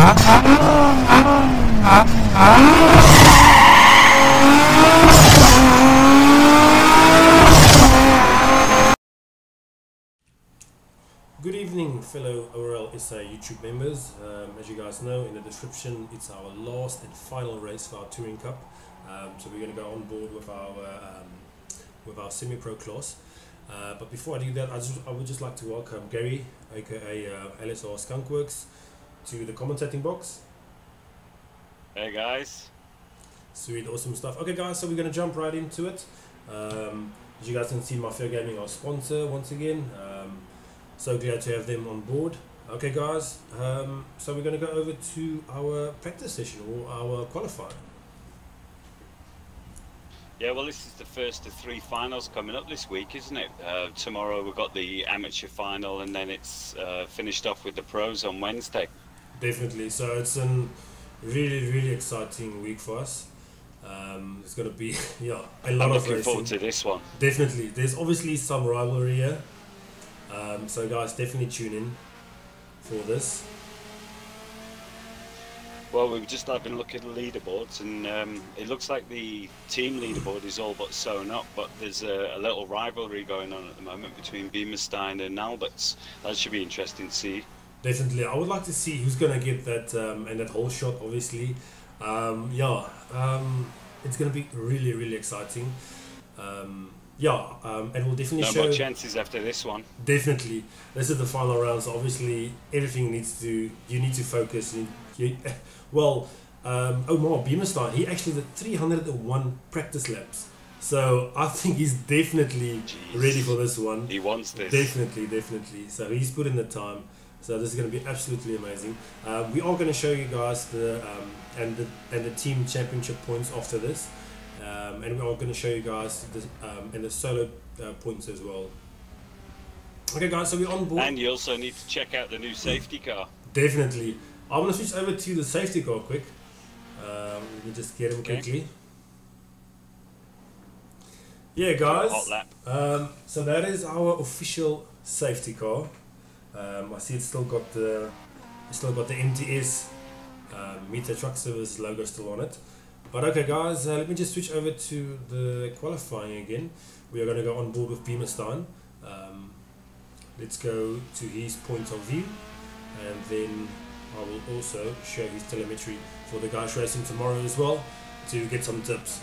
Good evening, fellow Orlsa YouTube members. As you guys know, in the description, it's our last and final race for our Touring Cup. So we're going to go on board with our semi-pro class. But before I do that, I would just like to welcome Gary, aka LSR Skunkworks, to the commentating box. Hey guys. Sweet, awesome stuff. Okay guys, so we're going to jump right into it. As you guys can see, My Fair Gaming, our sponsor once again. So glad to have them on board. Okay guys, so we're going to go over to our practice session, or our qualifier. Yeah, well, this is the first of 3 finals coming up this week, isn't it? Tomorrow we've got the amateur final, and then it's finished off with the pros on Wednesday. Definitely, so it's a really exciting week for us. It's going to be a lot of racing. I'm looking forward to this one. Definitely, there's obviously some rivalry here. So guys, definitely tune in for this. Well, we've just having a look at the leaderboards, and it looks like the team leaderboard is all but sewn up, but there's a little rivalry going on at the moment between Beamerstein and Alberts. That should be interesting to see. Definitely, I would like to see who's going to get that and that whole shot, obviously. It's going to be really exciting. And we'll definitely show... No more chances after this one. Definitely. This is the final round, so obviously everything needs to... You need to focus. Omar Beamerstein, he actually did 301 practice laps. So I think he's definitely ready for this one. He wants this. Definitely. So he's put in the time. So this is going to be absolutely amazing. We are going to show you guys the team championship points after this. And we are going to show you guys the solo points as well. Okay guys, so we're on board. And you also need to check out the new safety car. Definitely. I want to switch over to the safety car quick. Let me just get him quickly. Yeah guys, hot lap. So that is our official safety car. I see it's still got the MTS Meter Truck Service logo still on it. But okay guys, let me just switch over to the qualifying again. We are going to go on board with Beamerstein. Let's go to his point of view, and then I will also show his telemetry for the guys racing tomorrow as well, to get some tips.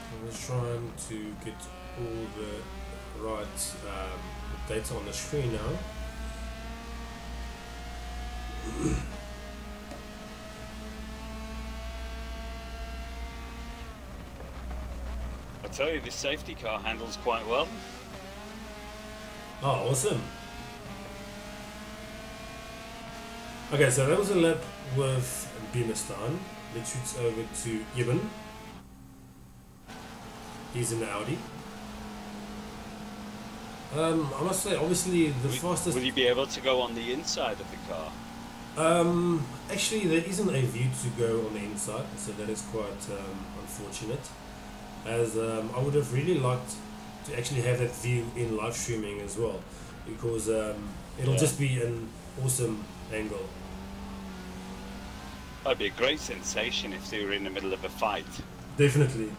I'm just trying to get all the right data on the screen now. I tell you, this safety car handles quite well. Oh, awesome. Okay, so that was a lap with Beamerstein. Let's switch over to Eben. He's in the Audi. I must say, obviously, the fastest... Will you be able to go on the inside of the car? Actually, there isn't a view to go on the inside, so that is quite unfortunate. As I would have really liked to actually have that view in live streaming as well, because it'll just be an awesome angle. That'd be a great sensation if they were in the middle of a fight. Definitely.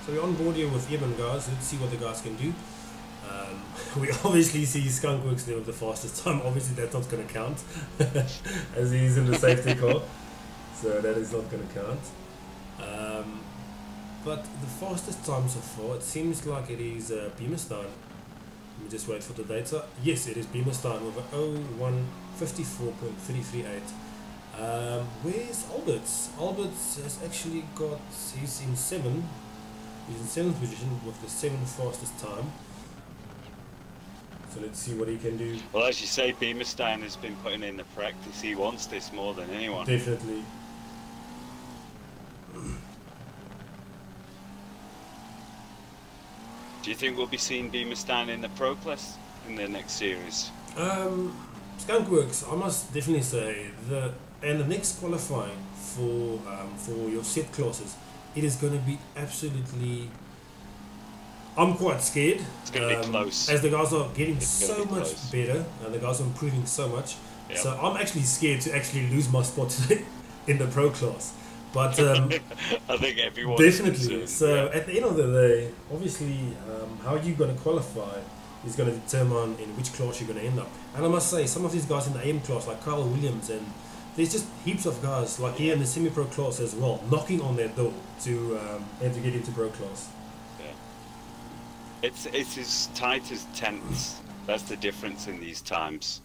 So we're on board here with Eben, guys. Let's see what the guys can do. We obviously see Skunkworks there with the fastest time. Obviously that's not going to count as he's in the safety car, so that is not going to count. But the fastest time so far, it seems like it is Beamerstein. Let me just wait for the data. Yes, it is Beamerstein with an 01:54.338. Where's Alberts? Alberts has actually got, he's in 7th. He's in 7th position with the 7th fastest time. So let's see what he can do. Well, as you say, Beamerstein has been putting in the practice. He wants this more than anyone. Definitely. Do you think we'll be seeing Beamerstein in the Pro Class in the next series? Skunkworks, I must definitely say the next qualifying for your set classes, it is going to be absolutely. I'm quite scared. It's going to be close. As the guys are getting It's so much close. better, and the guys are improving so much. Yep. So I'm actually scared to actually lose my spot in the pro class. But I think everyone definitely. So yeah. at the end of the day, obviously, how you're going to qualify is going to determine in which class you're going to end up. And I must say, some of these guys in the AM class, like Carl Williams, and there's just heaps of guys like here in the semi-pro class as well, knocking on their door to get into pro class. It's as tight as tenths. That's the difference in these times.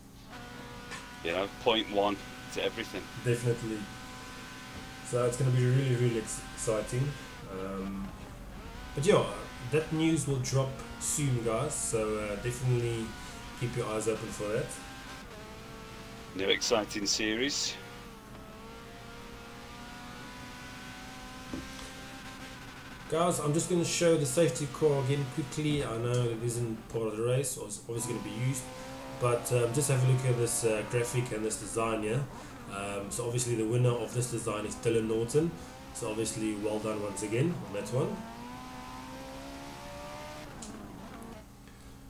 You know, 0.1 to everything. Definitely. So it's going to be really, really exciting. But yeah, that news will drop soon, guys. So definitely keep your eyes open for that. New exciting series. Guys, I'm just going to show the safety car again quickly. I know it isn't part of the race, or it's obviously going to be used, but just have a look at this graphic and this design here. So obviously the winner of this design is Dylan Norton. So obviously well done once again on that one.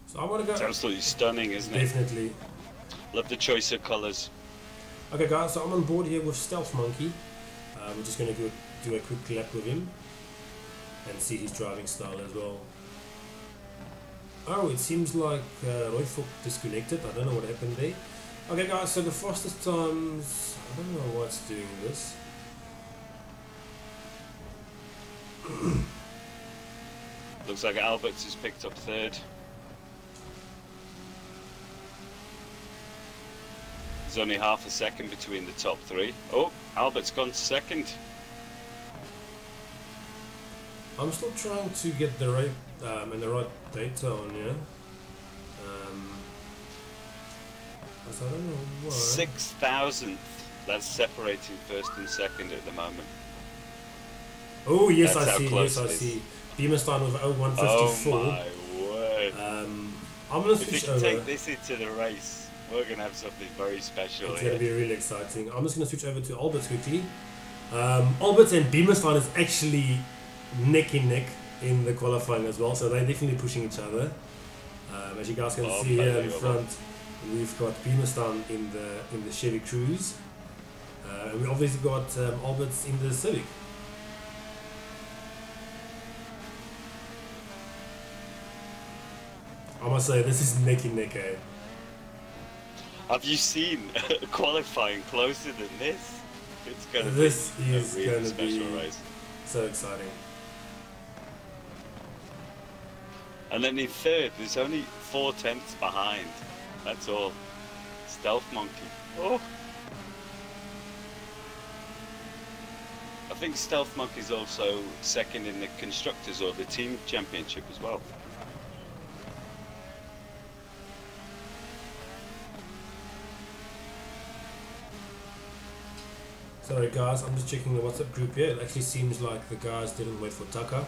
So I want to go. It's absolutely stunning, isn't it? Definitely. Love the choice of colours. Okay, guys, so I'm on board here with Stealth Monkey. We're just going to go do a quick lap with him and see his driving style as well. Oh, it seems like Royfok disconnected. I don't know what happened there. Okay, guys, so the fastest times, I don't know what's doing this. Looks like Alberts has picked up third. There's only half a second between the top three. Oh, Albert's gone to second. I'm still trying to get the right and the right data on here. So I don't know why. 6,000th. That's separating first and second at the moment. Oh yes, That's I how see. close Yes, I it is. see. Beamerstein with 0154. Oh my word. I'm gonna If we switch can over. take this into the race, we're going to have something very special It's here. going to be really exciting. I'm just going to switch over to Albert quickly. Albert and Beamerstein is actually neck in neck in the qualifying as well, so they're definitely pushing each other. As you guys can see here in front, we've got Beamerstein in the Chevy Cruze, and we obviously got Alberts in the Civic. I must say, this is neck in neck, eh? Have you seen qualifying closer than this? It's going to be This a is really going to special be race. so exciting. And then in third, there's only 4/10 behind. That's all. Stealth Monkey. Oh! I think Stealth Monkey's also second in the Constructors or the Team Championship as well. Sorry guys, I'm just checking the WhatsApp group here. It actually seems like the guys didn't wait for Tucker.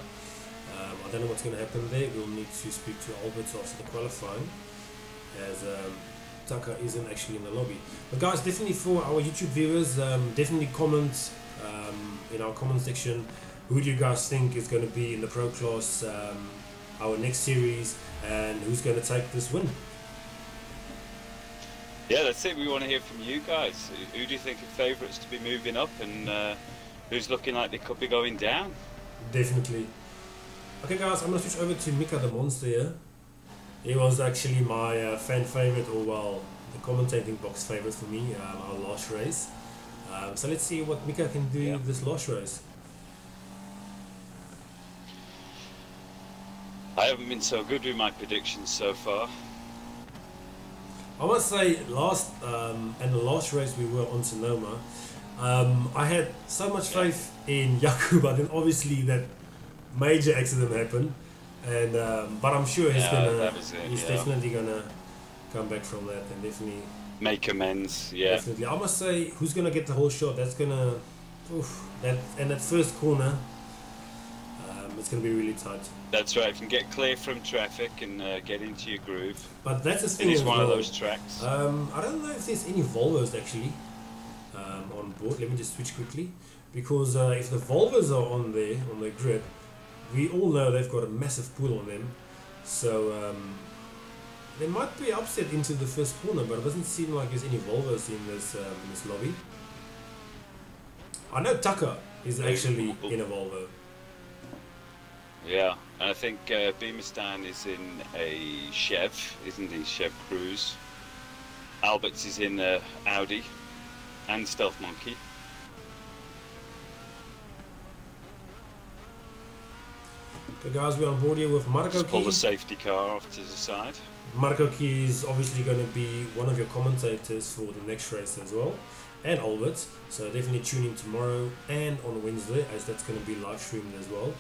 I don't know what's going to happen there. We'll need to speak to Albert after the qualifying, as Tucker isn't actually in the lobby. But guys, definitely for our YouTube viewers, definitely comment in our comment section who do you guys think is going to be in the Pro Class, our next series, and who's going to take this win. Yeah, that's it. We want to hear from you guys. Who do you think are favourites to be moving up, and who's looking like they could be going down? Definitely. Okay guys, I'm going to switch over to Mika the Monster here. He was actually my fan favourite, or well, the commentating box favourite for me, our last race. So let's see what Mika can do this last race. I haven't been so good with my predictions so far. I must say, and the last race we were on Sonoma, I had so much faith in Jakub, but then obviously that major accident happened, and but I'm sure he's definitely gonna come back from that and definitely make amends. Yeah, definitely. I must say, who's gonna get the whole shot? That's gonna, that first corner, it's gonna be really tight. that's right. If you can get clear from traffic and get into your groove. But that's the thing. It is as one of well. those tracks. I don't know if there's any Volvos actually on board. Let me just switch quickly, because if the Volvos are on the grid, we all know they've got a massive pull on them. So they might be upset into the first corner, but it doesn't seem like there's any Volvos in this lobby. I know Tucker is actually in a Volvo. Yeah, and I think Beamerstein is in a Chev, isn't he? Chev Cruise. Alberts is in a Audi and Stealth Monkey. Okay guys, we're on board here with Marco Just pull Key. the safety car off to the side. Marco Key is obviously going to be one of your commentators for the next race as well, and Albert, so definitely tune in tomorrow and on Wednesday, as that's going to be live streamed as well.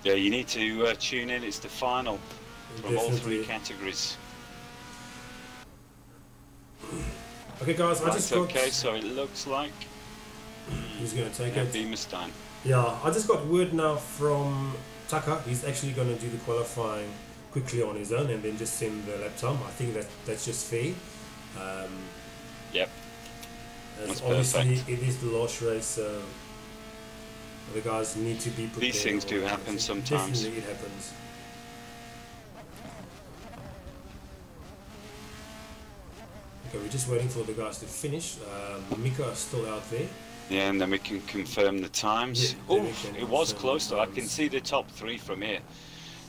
Yeah, you need to tune in. It's the final from all three Definitely. categories. Okay guys, I Right, just got... okay, so it looks like He's going to take yeah, it. Beamerstein. Yeah, I just got word now from Tucker. He's actually going to do the qualifying quickly on his own and then just send the lap time. I think that's just fair. Yep. As That's obviously perfect. it is the last race, so the guys need to be prepared. These things do happen sometimes. Definitely it happens. Okay, we're just waiting for the guys to finish. Mika is still out there. Yeah, and then we can confirm the times. Yeah, Oh, then we can it was confirm close the though. I can times. see the top three from here.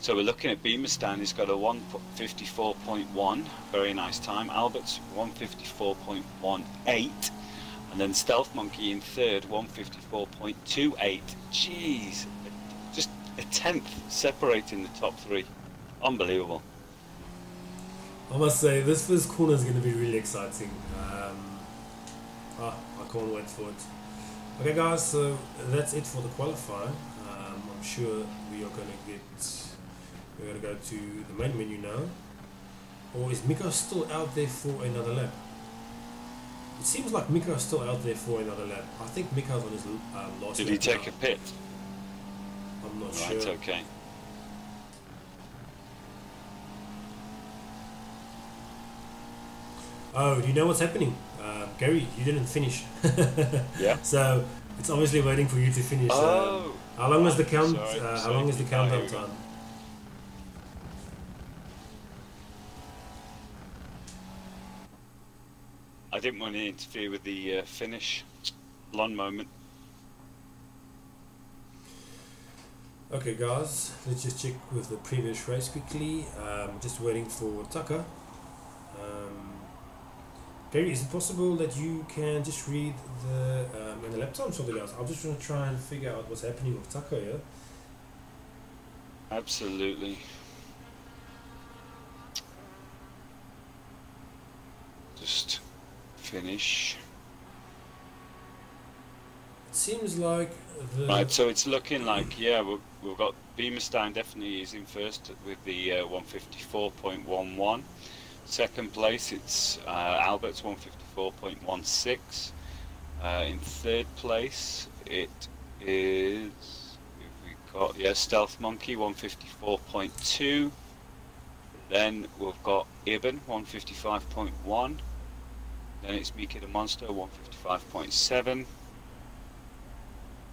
So we're looking at Beamerstein. He's got a 1:54.1, very nice time. Albert's 1:54.18, and then Stealth Monkey in third, 1:54.28. Jeez, just a tenth separating the top three. Unbelievable. I must say, this first corner is going to be really exciting. I can't wait for it. Okay guys, so that's it for the qualifying. I'm sure we are going to we're going to go to the main menu now. Or is Miko still out there for another lap? It seems like Miko's still out there for another lap. I think Miko's on his last Did lap he take now. a pit? I'm not Right, sure. okay. Oh, do you know what's happening? Gary, you didn't finish. Yeah. So it's obviously waiting for you to finish. Oh, how long is the count? sorry, How sorry. long is the Oh, countdown here we go. time? I didn't want to interfere with the finish. Long moment. Okay guys, let's just check with the previous race quickly. Just waiting for Tucker. Gary, is it possible that you can just read the lap times for the guys? I'm just going to try and figure out what's happening with Tucker here. Absolutely. Just finish. It seems like the... Right, so it's looking like, yeah, we've got Beamerstein definitely is in first with the 1:54.11. Second place, it's Albert's 1:54.16. In third place, it is, we've got, yeah, Stealth Monkey 1:54.2. Then we've got Ibn 1:55.1. Then it's Mika the Monster 1:55.7.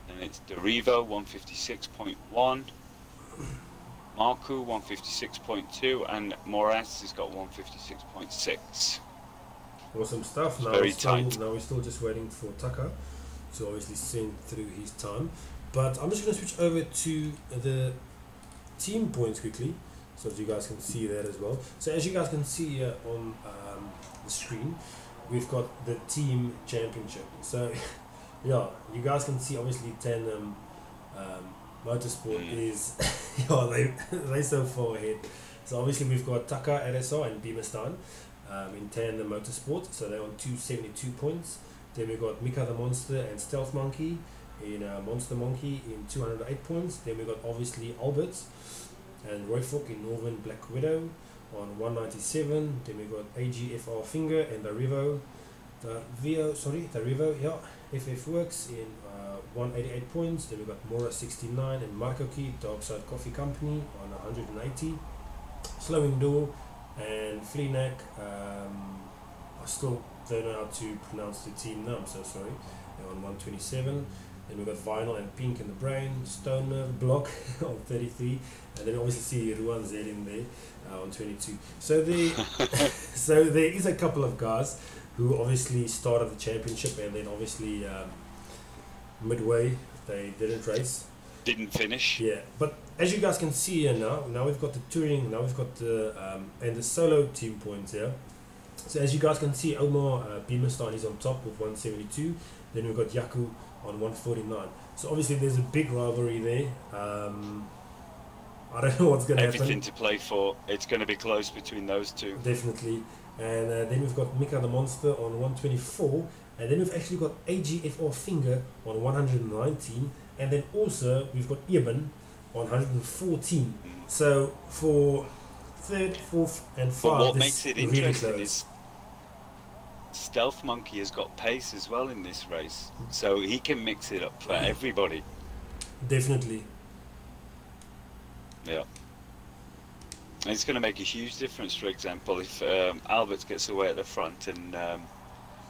Then it's Derivo 1:56.1. Marku 1:56.2, and Moraz has got 1:56.6. Awesome stuff. Now very we're still, tight. now we're still just waiting for Tucker to obviously send through his time. But I'm just going to switch over to the team points quickly, so that you guys can see that as well. So as you guys can see here on the screen, we've got the team championship. So yeah, you guys can see obviously Tandem Motorsport is they're so far ahead. So obviously we've got Tucker, RSR and Beamerstein in Tandem Motorsport, so they're on 272 points. Then we've got Mika the Monster and Stealth Monkey in Monster Monkey in 208 points. Then we've got obviously Albert and Royfok in Northern Black Widow on 197. Then we got AGFR Finger and the Revo, yeah, FF Works in 188 points. Then we got Mora 69 and Markoki, Darkside Coffee Company on 180. Slowing Door and Fleenack, I still don't know how to pronounce the team now, I'm so sorry, on 127. Then we've got Vinyl and Pink in the Brain, Stoner Block on 33, and then obviously see Ruan Z in there on 22. So so there is a couple of guys who obviously started the championship, and then obviously midway they didn't race. Didn't finish. Yeah, but as you guys can see here now we've got the touring, now we've got the and the solo team points here. So as you guys can see, Omar Beamerstein is on top with 172. Then we've got Yaku on 149. So obviously there's a big rivalry there. I don't know what's going to happen. Everything to play for. It's going to be close between those two. Definitely. And then we've got Mika the Monster on 124. And then we've actually got AGFR Finger on 119. And then also we've got Eben on 114. So for third, fourth and fifth, but what makes it interesting really is Stealth Monkey has got pace as well in this race, so he can mix it up for everybody. Definitely. Yeah. And it's going to make a huge difference, for example, if Albert gets away at the front and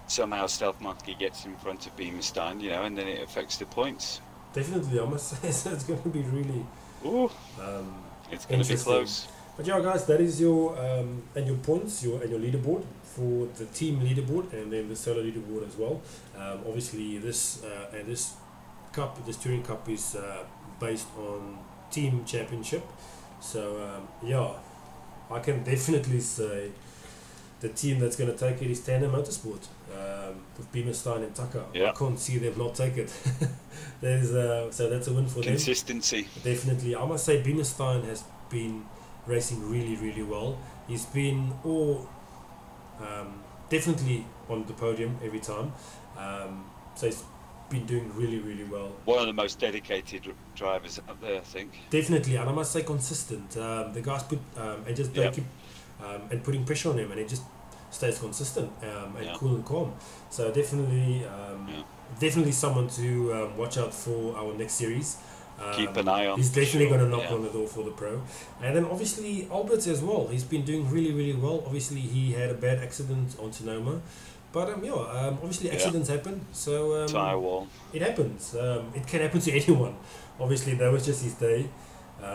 somehow Stealth Monkey gets in front of Beamerstein, you know, and then it affects the points. Definitely, I must say, so it's going to be really it's going to be close. But yeah, guys, that is your and your points, your leaderboard for the team leaderboard, and then the solo leaderboard as well. Obviously, this touring cup is based on team championship. So yeah, I can definitely say the team that's going to take it is Tandem Motorsport with Beamerstein and Tucker. Yeah. I can't see them not take it. So that's a win for Consistency. them. Definitely, I must say Beamerstein has been racing really well. He's been definitely on the podium every time. So he's been doing really well. One of the most dedicated drivers out there, I think. Definitely, and I must say consistent. The guys put and just don't keep and putting pressure on him, and it just stays consistent and cool and calm. So definitely, definitely someone to watch out for our next series. Keep an eye on. He's definitely going to knock on the door for the pro. And then obviously Albert as well. He's been doing really well. Obviously he had a bad accident on Sonoma, but obviously accidents happen. So tire wall. It happens. It can happen to anyone. Obviously that was just his day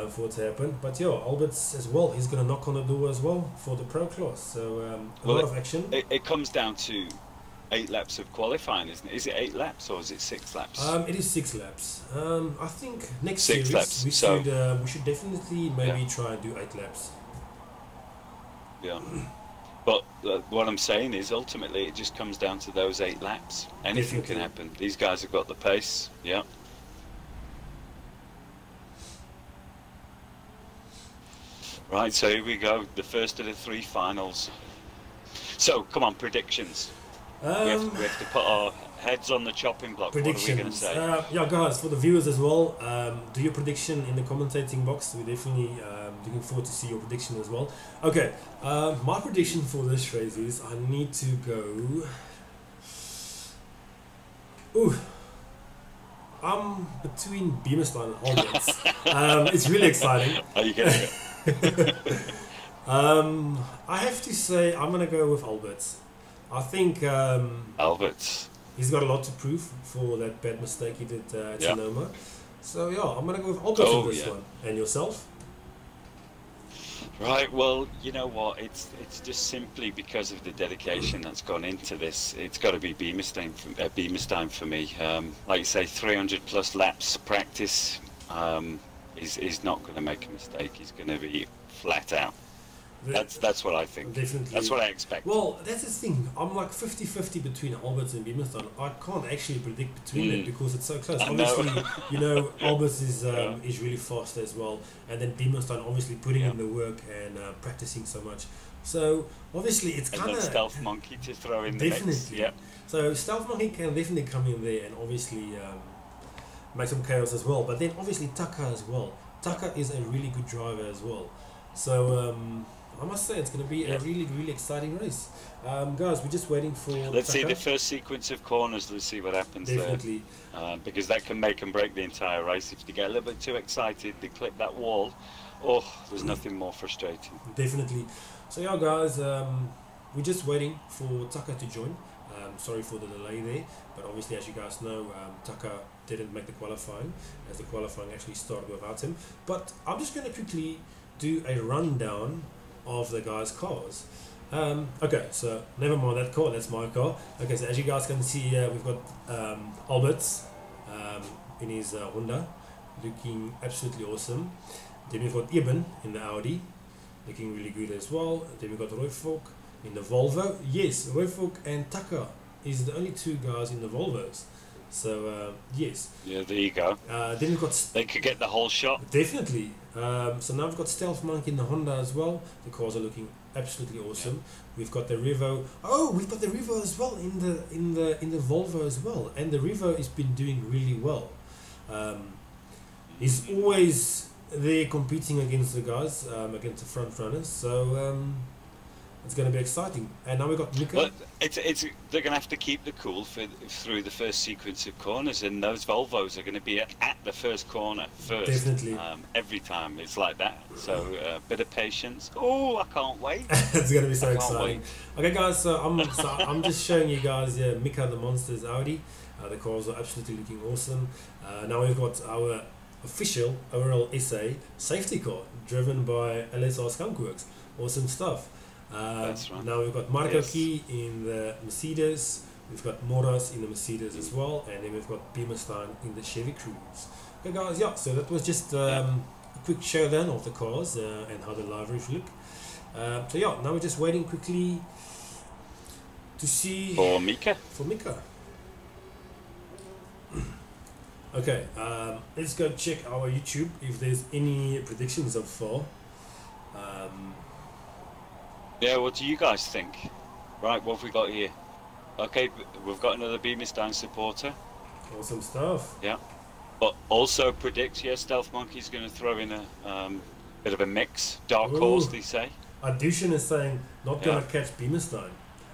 for it to happen. But yeah, Albert's as well. He's going to knock on the door as well for the pro class. So a lot of action. It comes down to 8 laps of qualifying, isn't it? Is it 8 laps or is it 6 laps? It is 6 laps. I think next 6 series laps. we should definitely maybe try and do 8 laps. Yeah. But what I'm saying is ultimately it just comes down to those 8 laps. Anything can happen. These guys have got the pace. Yeah. Right, so here we go. The first of the 3 finals. So come on, predictions. We have to put our heads on the chopping block. Predictions. What are we going to say? Yeah, guys, for the viewers as well, do your prediction in the commentating box. We're definitely looking forward to see your prediction as well. Okay, my prediction for this race is I need to go. Ooh, I'm between Beamerstein and Alberts. It's really exciting. Are you getting it? I have to say I'm gonna go with Alberts. I think Alberts. He's got a lot to prove for that bad mistake he did at Sonoma. So yeah, I'm gonna go with Alberts on this one. And yourself? Right. Well, you know what? It's just simply because of the dedication that's gone into this. It's got to be Beamerstein for me. Like you say, 300 plus laps practice. He's not going to make a mistake. He's going to be flat out. That's what I think. Definitely. That's what I expect. Well, that's the thing. I'm like 50-50 between Alberts and Beamerstein. I can't actually predict between them because it's so close. Obviously, you know, Alberts is really fast as well, and then Beamerstein obviously putting in the work and practicing so much. So obviously, it's kind of Stealth Monkey to throw in the mix. Yeah. So Stealth Monkey can definitely come in there and obviously make some chaos as well. But then obviously Tucker as well. Taka is a really good driver as well. So I must say it's going to be a really exciting race. Guys, we're just waiting for Let's Taka. see the first sequence of corners. Let's see what happens Definitely. there. Because that can make and break the entire race. If they get a little bit too excited, they clip that wall. Oh, there's nothing more frustrating. Definitely. So yeah, guys, we're just waiting for Taka to join. Sorry for the delay there, but obviously, as you guys know, Taka didn't make the qualifying, as the qualifying actually started without him. But I'm just going to quickly do a rundown of the guys' cars. Okay, so never mind that car, that's my car. Okay, so as you guys can see, we've got Alberts in his Honda, looking absolutely awesome. Then we've got Eben in the Audi, looking really good as well. Then we've got Royfok in the Volvo. Yes, Royfok and Taka is the only two guys in the Volvos. So, yes. Yeah, there you go. Then we've got... They could get the whole shot. Definitely. So now we've got Stealth Monk in the Honda as well. The cars are looking absolutely awesome. Yeah. We've got the Revo. Oh, we've got the Revo as well in the Volvo as well. And the Revo has been doing really well. He's always there competing against the guys, against the front runners. So it's going to be exciting. And now we've got Mika. But they're going to have to keep the cool through the first sequence of corners, and those Volvos are going to be at the first corner first. Definitely. Every time it's like that. So a bit of patience. Oh, I can't wait. It's going to be so exciting. Okay, guys. So I'm just showing you guys Mika the Monsters Audi. The cars are absolutely looking awesome. Now we've got our official Orlsa safety car driven by LSR Skunkworks. Awesome stuff. That's right. Now we've got Marco Key in the Mercedes, we've got Moras in the Mercedes as well, and then we've got Beamerstein in the Chevy Cruze. Okay guys, yeah, so that was just a quick showdown of the cars and how the liveries look. So yeah, now we're just waiting quickly to see... For Mika? For Mika. Okay, let's go check our YouTube if there's any predictions so far. Yeah, what do you guys think? Right, what have we got here? Okay, we've got another Beamerstein supporter. Awesome stuff. Yeah. But also predicts, Stealth Monkey's going to throw in a bit of a mix. Dark horse, they say. Adushin is saying, not going to catch Beamerstein.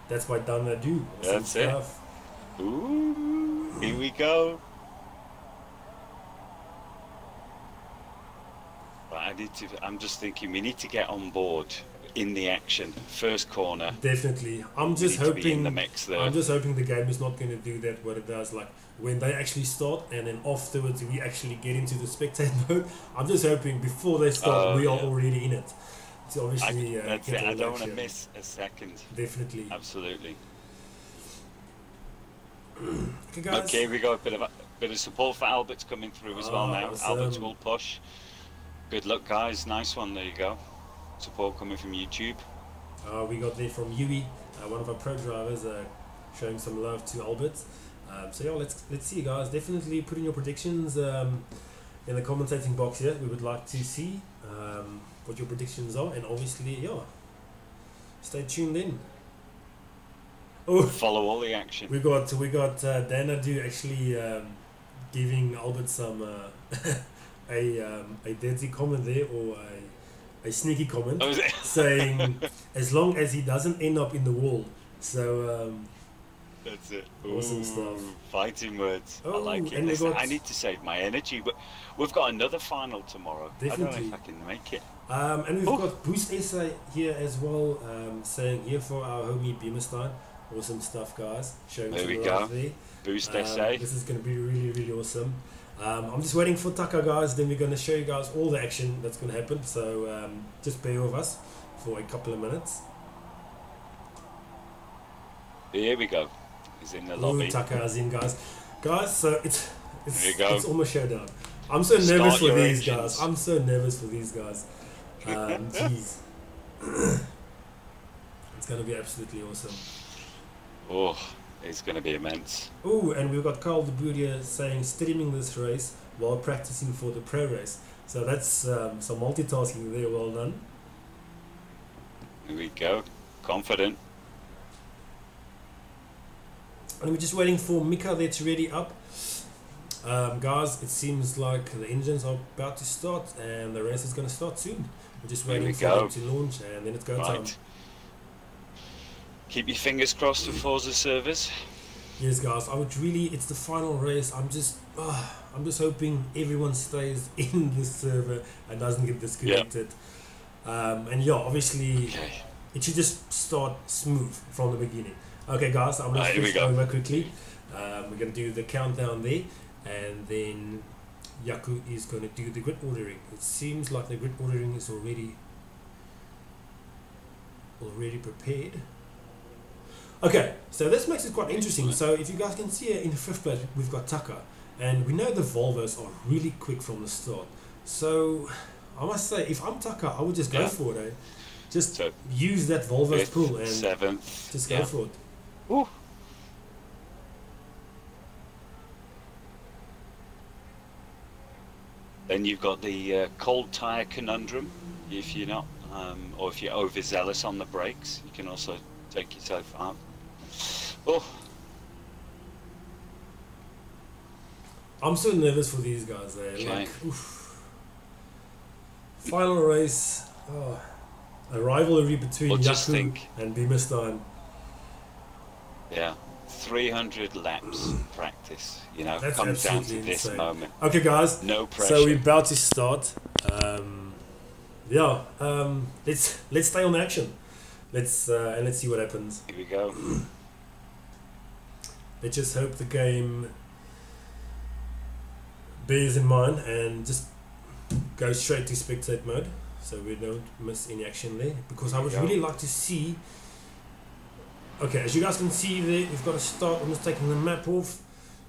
That's by Dana Do. Awesome That's stuff. It. Ooh, here we go. I'm just thinking we need to get on board in the action, first corner. Definitely. I'm just hoping in the mix there. I'm just hoping the game is not going to do that. What it does, like when they actually start, and then afterwards we actually get into the spectate mode. I'm just hoping before they start, we are already in it. So obviously, that's it. I don't want to miss a second. Definitely. Absolutely. Okay, guys. Okay, we got a bit of support for Albert's coming through as well now. Albert's will push. Good luck, guys. Nice one. There you go. Support coming from YouTube. We got there from Yui, one of our pro drivers, showing some love to Albert. So yeah, let's see, guys. Definitely put in your predictions in the commentating box here. We would like to see what your predictions are, and obviously, stay tuned in. Oh, follow all the action. We got Dana Do actually giving Albert some a dirty comment there, or a sneaky comment, saying as long as he doesn't end up in the wall. So that's it. Awesome stuff. Fighting words. I like it. Listen, I need to save my energy, but we've got another final tomorrow. Definitely. I don't know if I can make it. And we've got Boost Essay here as well, saying here for our homie Beamerstein. Awesome stuff, guys. Showing there we go. There. Boost Essay. This is going to be really awesome. I'm just waiting for Taka, guys. Then we're going to show you guys all the action that's going to happen. So just bear with us for a couple of minutes. Here we go. He's in the lobby. Taka is in, guys. Guys, so it's almost showdown. I'm so nervous for these guys. I'm so nervous for these guys. Jeez. It's going to be absolutely awesome. Oh. It's going to be immense. Oh, and we've got Carl de Bourdieu saying streaming this race while practicing for the pro race. So that's some multitasking there. Well done. Here we go. Confident. And we're just waiting for Mika there to ready up. Guys, it seems like the engines are about to start and the race is going to start soon. We're just waiting for them to launch and then it's go time. Keep your fingers crossed for Forza servers. Yes, guys. I would really. It's the final race. I'm just hoping everyone stays in the server and doesn't get disconnected. And yeah, obviously, it should just start smooth from the beginning. Okay, guys. I'm gonna switch over quickly. We're gonna do the countdown there, and then Yaku is gonna do the grid ordering. It seems like the grid ordering is already prepared. Okay, so this makes it quite interesting. So if you guys can see here in the 5th place, we've got Tucker. And we know the Volvos are really quick from the start. So I must say, if I'm Tucker, I would just go for it. Just use that Volvo's pull and 7th. Just go for it. Ooh. Then you've got the cold tyre conundrum. If you're not, or if you're overzealous on the brakes, you can also take yourself out. Oh, I'm so nervous for these guys there. Like, oof. Final race. Oh, a rivalry between Yaku and Beamerstein. Yeah, 300 laps practice. You know, comes down to this moment. Okay, guys. No pressure. So we're about to start. Let's stay on action. Let's see what happens. Here we go. Let's just hope the game bears in mind and just go straight to spectate mode, so we don't miss any action there. Because I would really like to see. Okay, as you guys can see there, we've got a start. I'm just taking the map off.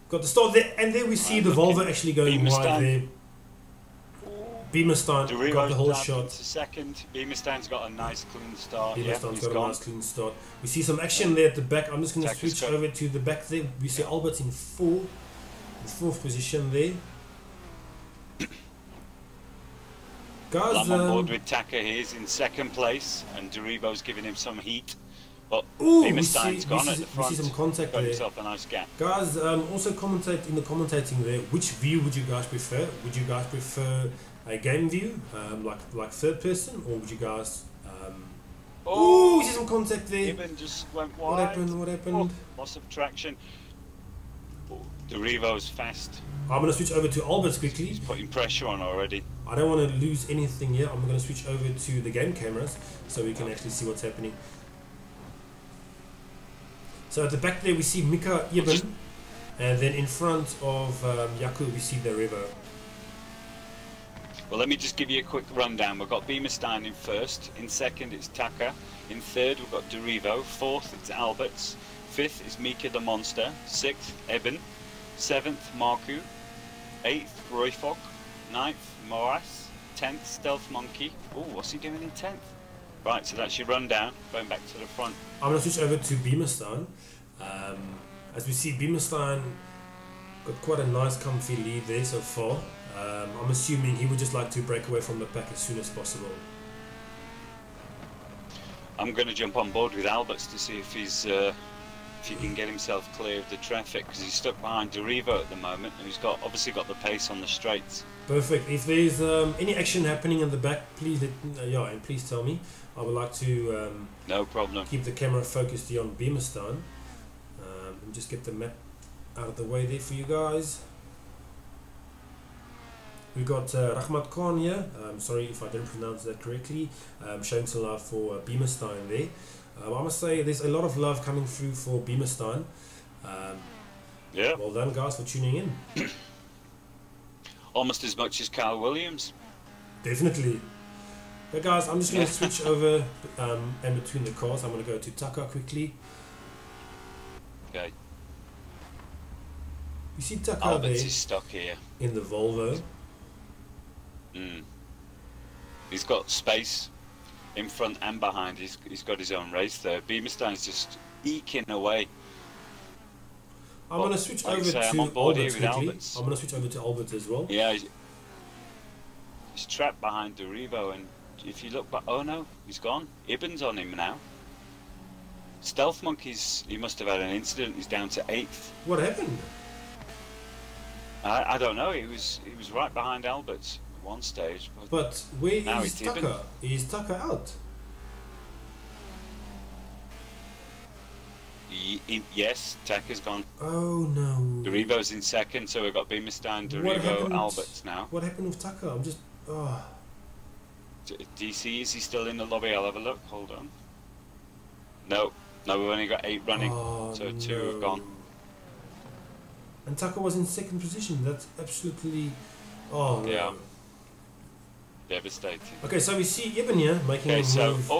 Got the start there, and there we see the Volvo actually going wide there. Beamerstein got the whole shot. Second. Beamerstein's got a nice clean start. Beamerstein's got a nice clean start. We see some action there at the back. I'm just going to switch over to the back there. We see Albert in 4th position there. Guys, I'm on board with Taka. He's in 2nd place, and Derivo's giving him some heat. But Beamerstein's gone at the front. We see some contact there. Himself a nice gap. Guys, also commentate in the commentating there. Which view would you guys prefer? Would you guys prefer a game view, like 3rd person, or would you guys? We see some contact there. Eben just went wide. What happened? Oh, loss of traction. Derivo's fast. I'm gonna switch over to Albert quickly. He's putting pressure on already. I don't want to lose anything here. I'm gonna switch over to the game cameras so we can actually see what's happening. So at the back there we see Mika Eben, and then in front of Yaku we see the Revo. Well, let me just give you a quick rundown. We've got Beamerstein in 1st, in 2nd it's Taka, in 3rd we've got Derivo, 4th it's Alberts, 5th is Mika the Monster, 6th Eben, 7th Marku, 8th Royfok, 9th Moras, 10th Stealth Monkey. Oh, what's he doing in 10th? Right, so that's your rundown, going back to the front. I'm going to switch over to Beamerstein. As we see, Beamerstein got quite a nice comfy lead there so far. I'm assuming he would just like to break away from the pack as soon as possible. I'm going to jump on board with Alberts to see if he's if he can get himself clear of the traffic, because he's stuck behind Derivo at the moment, and he's obviously got the pace on the straights. Perfect. If there's any action happening in the back, please and please tell me. I would like to no problem. Keep the camera focused here on Beamerstein, and just get the map out of the way there for you guys. We got Rahmat Khan here. Sorry if I didn't pronounce that correctly. Showing some love for Beamerstein there. I must say there's a lot of love coming through for Beamerstein. Yeah. Well done, guys, for tuning in. Almost as much as Carl Williams. Definitely. But guys, I'm just going to switch over in between the cars. I'm going to go to Taka quickly. Okay. You see Taka Alberts there is stuck here in the Volvo. He's got space in front and behind. He's got his own race there. Beamerstein's just eking away. I'm going to switch over to Albert quickly. I'm going to switch over to Albert as well. Yeah, he's trapped behind Derivo, and if you look back, oh no, he's gone. Iben's on him now. Stealth Monkey's, he must have had an incident. He's down to 8th. What happened? I don't know. He was right behind Albert at one stage, But where now is it's even. Tucker? Is Tucker out? Yes, Tech has gone. Oh no. Derivo's in second, so we've got Beamerstein, What Derivo, happened? Alberts now. What happened with Tucker? I'm just. Oh. DC, is he still in the lobby? I'll have a look. Hold on. No, we've only got 8 running, Oh, so 2 no. have gone. And Tucker was in second position. That's absolutely. Oh no. Yeah. Devastating. Okay, so we see Ibn here making Okay, a so move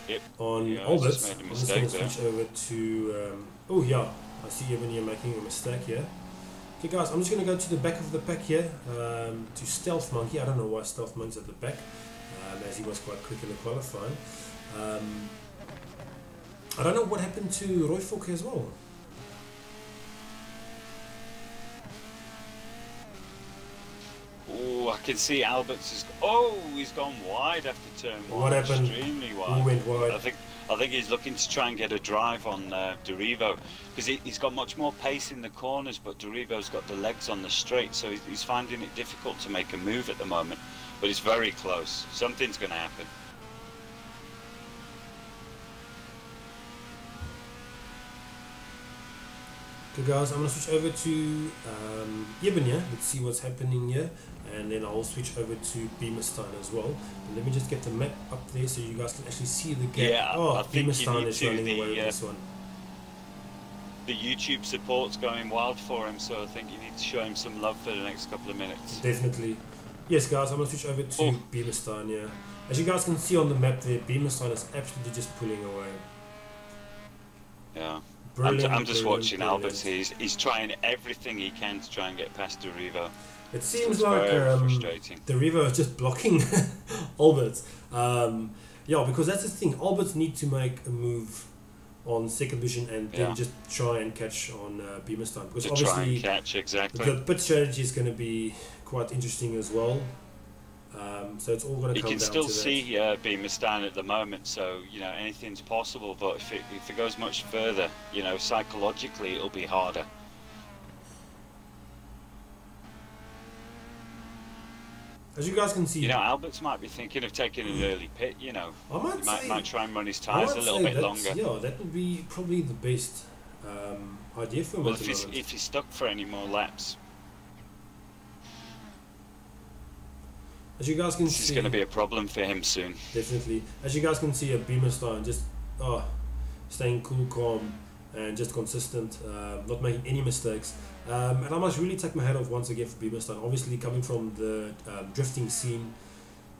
yep. on Yeah, I Albert. just made a I'm just going to mistake switch over to. Oh yeah, I see Ibn here making a mistake here. Okay, guys, I'm just going to go to the back of the pack here to Stealth Monkey. I don't know why Stealth Monkey's at the back, as he was quite quick in the qualifying. I don't know what happened to Roy Fokke as well. Oh, I can see Alberts is. Oh, he's gone wide after turn 1. What happened? Extremely Who wide. went wide? I think he's looking to try and get a drive on Derivo, because he's got much more pace in the corners, but Derivo's got the legs on the straight, so he's finding it difficult to make a move at the moment. But it's very close. Something's going to happen. Okay guys, I'm going to switch over to Ibn here. Let's see what's happening here. And then I'll switch over to Beamerstein as well. And let me just get the map up there so you guys can actually see the gap. Yeah, oh, I think Beamerstein is running away with this one. The YouTube support's going wild for him, so I think you need to show him some love for the next couple of minutes. Definitely. Yes guys, I'm going to switch over to Beamerstein, yeah. As you guys can see on the map there, Beamerstein is absolutely just pulling away. Yeah. Brilliant, I'm just watching brilliant. Albert. He's trying everything he can to try and get past Derivo. It seems It's like very frustrating. Derivo is just blocking Albert. Yeah, because that's the thing. Albert need to make a move on second position and then just try and catch on Beamerstein. Because To obviously try and catch, exactly. the pit strategy is going to be quite interesting as well. So it's all going to You come can down still to see Beamerstein at the moment, so you know anything's possible. But if it goes much further, you know, psychologically it'll be harder. that. As you guys can see, You know, Alberts might be thinking of taking an early pit. You know, I might he say, might try and run his I tyres might a little say bit that's- longer. Yeah, that would be probably the best idea for him Well, at the moment. if he's stuck for any more laps, As you guys can this see, is going to be a problem for him soon. definitely. As you guys can see, a Beamerstein just staying cool, calm, and just consistent, not making any mistakes. And I must really take my hat off once again for Beamerstein. Obviously, coming from the drifting scene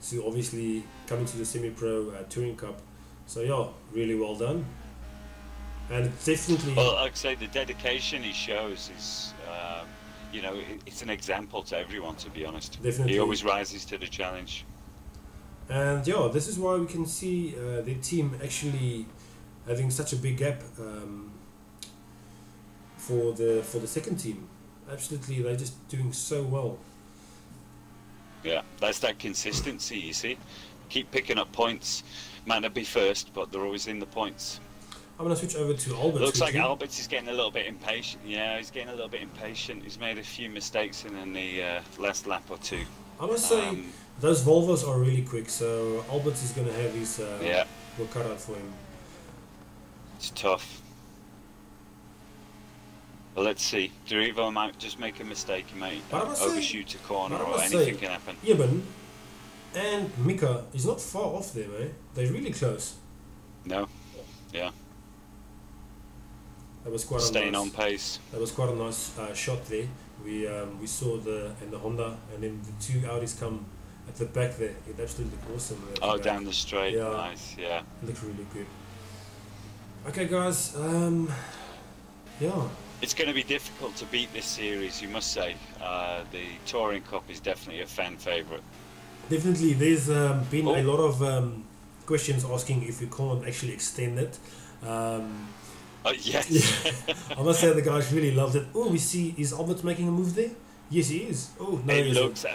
to obviously coming to the semi-pro touring cup. So yeah, really well done. And it's definitely. Well, like I say, the dedication he shows is, you know, it's an example to everyone. To be honest, Definitely. he always rises to the challenge. And yeah, this is why we can see their team actually having such a big gap for the second team. Absolutely, they're just doing so well. Yeah, that's that consistency. You see, keep picking up points. Might not be first, but they're always in the points. I'm going to switch over to Albert. Looks like quickly. Alberts is getting a little bit impatient. Yeah, he's getting a little bit impatient. He's made a few mistakes in the last lap or two. I must say, those Volvos are really quick, so Albert is going to have his work cut out for him. It's tough. Well, let's see. Derivo might just make a mistake. He might overshoot a corner or anything can happen. Ibn and Mika is not far off there, man. They're really close. No. Yeah. That was quite Staying a nice, on pace. That was quite a nice shot there. We saw the Honda and then the two Audis come at the back there. It absolutely looked awesome. Oh, down the straight. Yeah. Nice. Yeah. It looked really good. Okay, guys. Yeah. It's going to be difficult to beat this series, you must say. The Touring Cup is definitely a fan favourite. Definitely, there's been a lot of questions asking if we can't actually extend it. Yes. Yeah. I must say the guys really loved it. Oh, we see, is Albert making a move there? Yes, he is. Oh, no, It looks.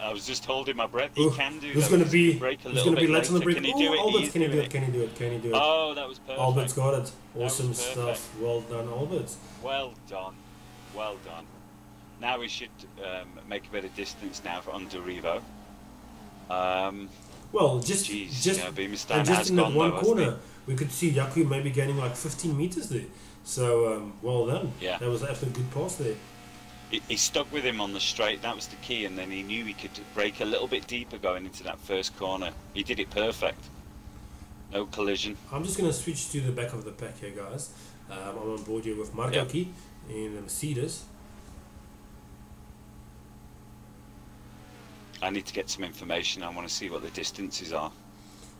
I was just holding my breath. He can do there's that. going to be Brake a there's little going to be bit lights on the later. brake. Can he do it? Albert, He's can he do doing it? Can he do it? Can he do it? Oh, that was perfect. Albert's got it. was Awesome perfect. stuff. Well done, Albert. Well done. Well done. now we should make a bit of distance now on Derivo. Um, Well, just Beamerstein and just has in that gone one though, hasn't corner, we could see Yaku maybe gaining like 15 meters there. So well done. he? Yeah. That was an absolute good pass there. He stuck with him on the straight, that was the key, and then he knew he could brake a little bit deeper going into that first corner. He did it perfect. No collision. I'm just going to switch to the back of the pack here, guys. I'm on board here with Markoki in the Mercedes. I need to get some information. I want to see what the distances are.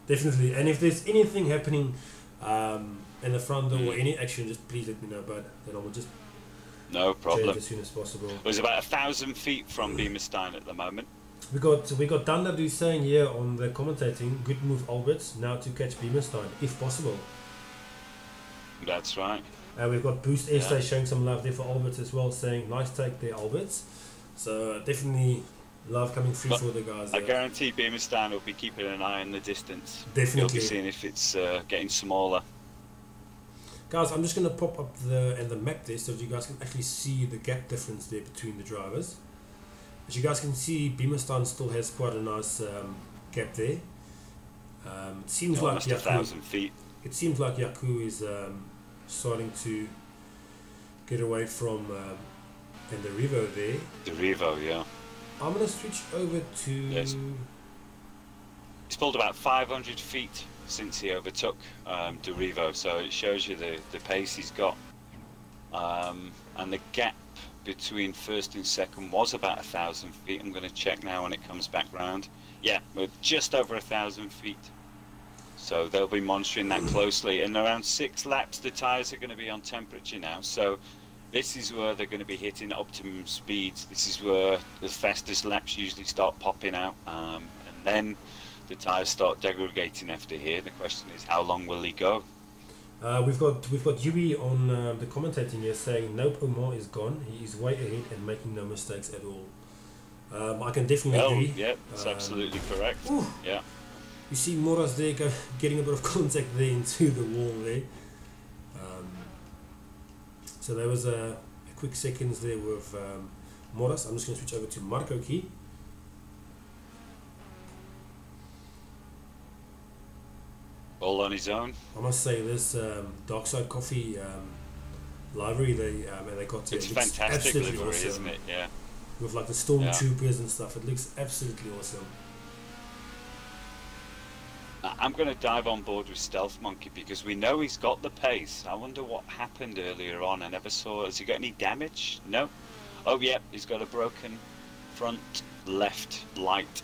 Definitely. And if there's anything happening in the front door or any action, just please let me know, but then I will just No problem. change as soon as possible. It was about 1,000 feet from Beamerstein at the moment. We got Thunder who's saying here on the commentating, good move Alberts, now to catch Beamerstein, if possible. That's right. We've got Boost Estee showing some love there for Alberts as well, saying nice take there, Alberts. So definitely love coming through for the guys I there. guarantee Beamerstein will be keeping an eye on the distance. Definitely. He'll be seeing if it's getting smaller. Guys, I'm just going to pop up the map there so that you guys can actually see the gap difference there between the drivers. As you guys can see, Beamerstein still has quite a nice gap there. It seems like Almost 1,000 feet. It seems like Yaku is starting to get away from and the Revo there. The Revo, yeah. I'm going to switch over to... Yes. He's pulled about 500 feet since he overtook Derivo, so it shows you the pace he's got. And the gap between first and second was about 1,000 feet. I'm going to check now when it comes back round. Yeah, we're just over 1,000 feet. So they'll be monitoring that closely. In around 6 laps, the tyres are going to be on temperature now. So this is where they're going to be hitting optimum speeds. This is where the fastest laps usually start popping out. And then the tyres start degrading after here. The question is, how long will he go? We've got Yui on the commentating here saying, nope, Omar is gone. He is way ahead and making no mistakes at all. I can definitely agree. Yeah, that's absolutely correct. Ooh. Yeah. You see Moras there getting a bit of contact there into the wall there. So there was a quick seconds there with Moras. I'm just going to switch over to Marco Key. All on his own. I must say this Dark Side Coffee livery they got to. It's fantastic livery, awesome. isn't it? Yeah. With like the stormtroopers and stuff, it looks absolutely awesome. I'm going to dive on board with Stealth Monkey because we know he's got the pace. I wonder what happened earlier on. I never saw. Has he got any damage? No. Oh yeah, he's got a broken front left light.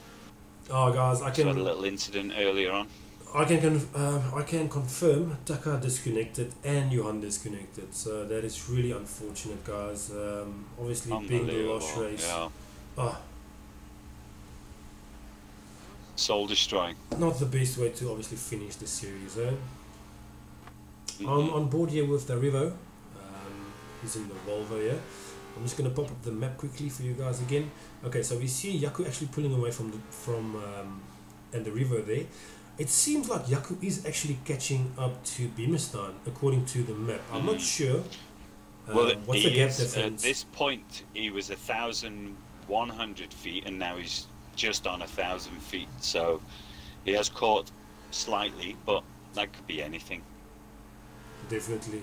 Oh guys, I He's had a can. little incident earlier on. I can confirm Taka disconnected and Johan disconnected, so that is really unfortunate, guys. Obviously, being the last race, Yeah. Soul destroying. Not the best way to obviously finish the series. I'm on board here with the Revo. He's in the Volvo here. I'm just going to pop up the map quickly for you guys again. Okay, so we see Yaku actually pulling away from and the Revo there. It seems like Yaku is actually catching up to Beamerstein according to the map. I'm not sure. Well, what's the gap difference? At this point, he was 1,100 feet, and now he's just on 1,000 feet. So he has caught slightly, but that could be anything. Definitely.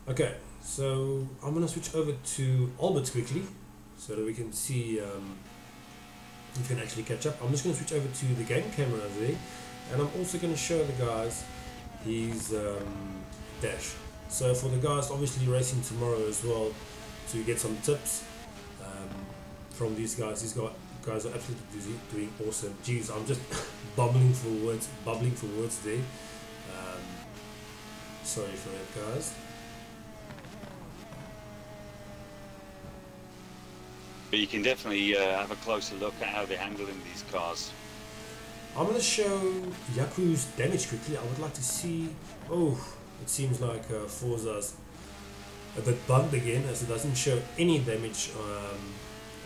Okay, so I'm gonna switch over to Albert quickly, so that we can see if we can actually catch up. I'm just gonna switch over to the game camera there. And I'm also going to show the guys his dash. So for the guys obviously racing tomorrow as well, to get some tips from these guys. These guys are absolutely doing awesome. Jeez, I'm just bubbling for words there. Sorry for that, guys. But you can definitely have a closer look at how they're handling these cars. I'm going to show Yaku's damage quickly. I would like to see... Oh, it seems like Forza's a bit bugged again, as it doesn't show any damage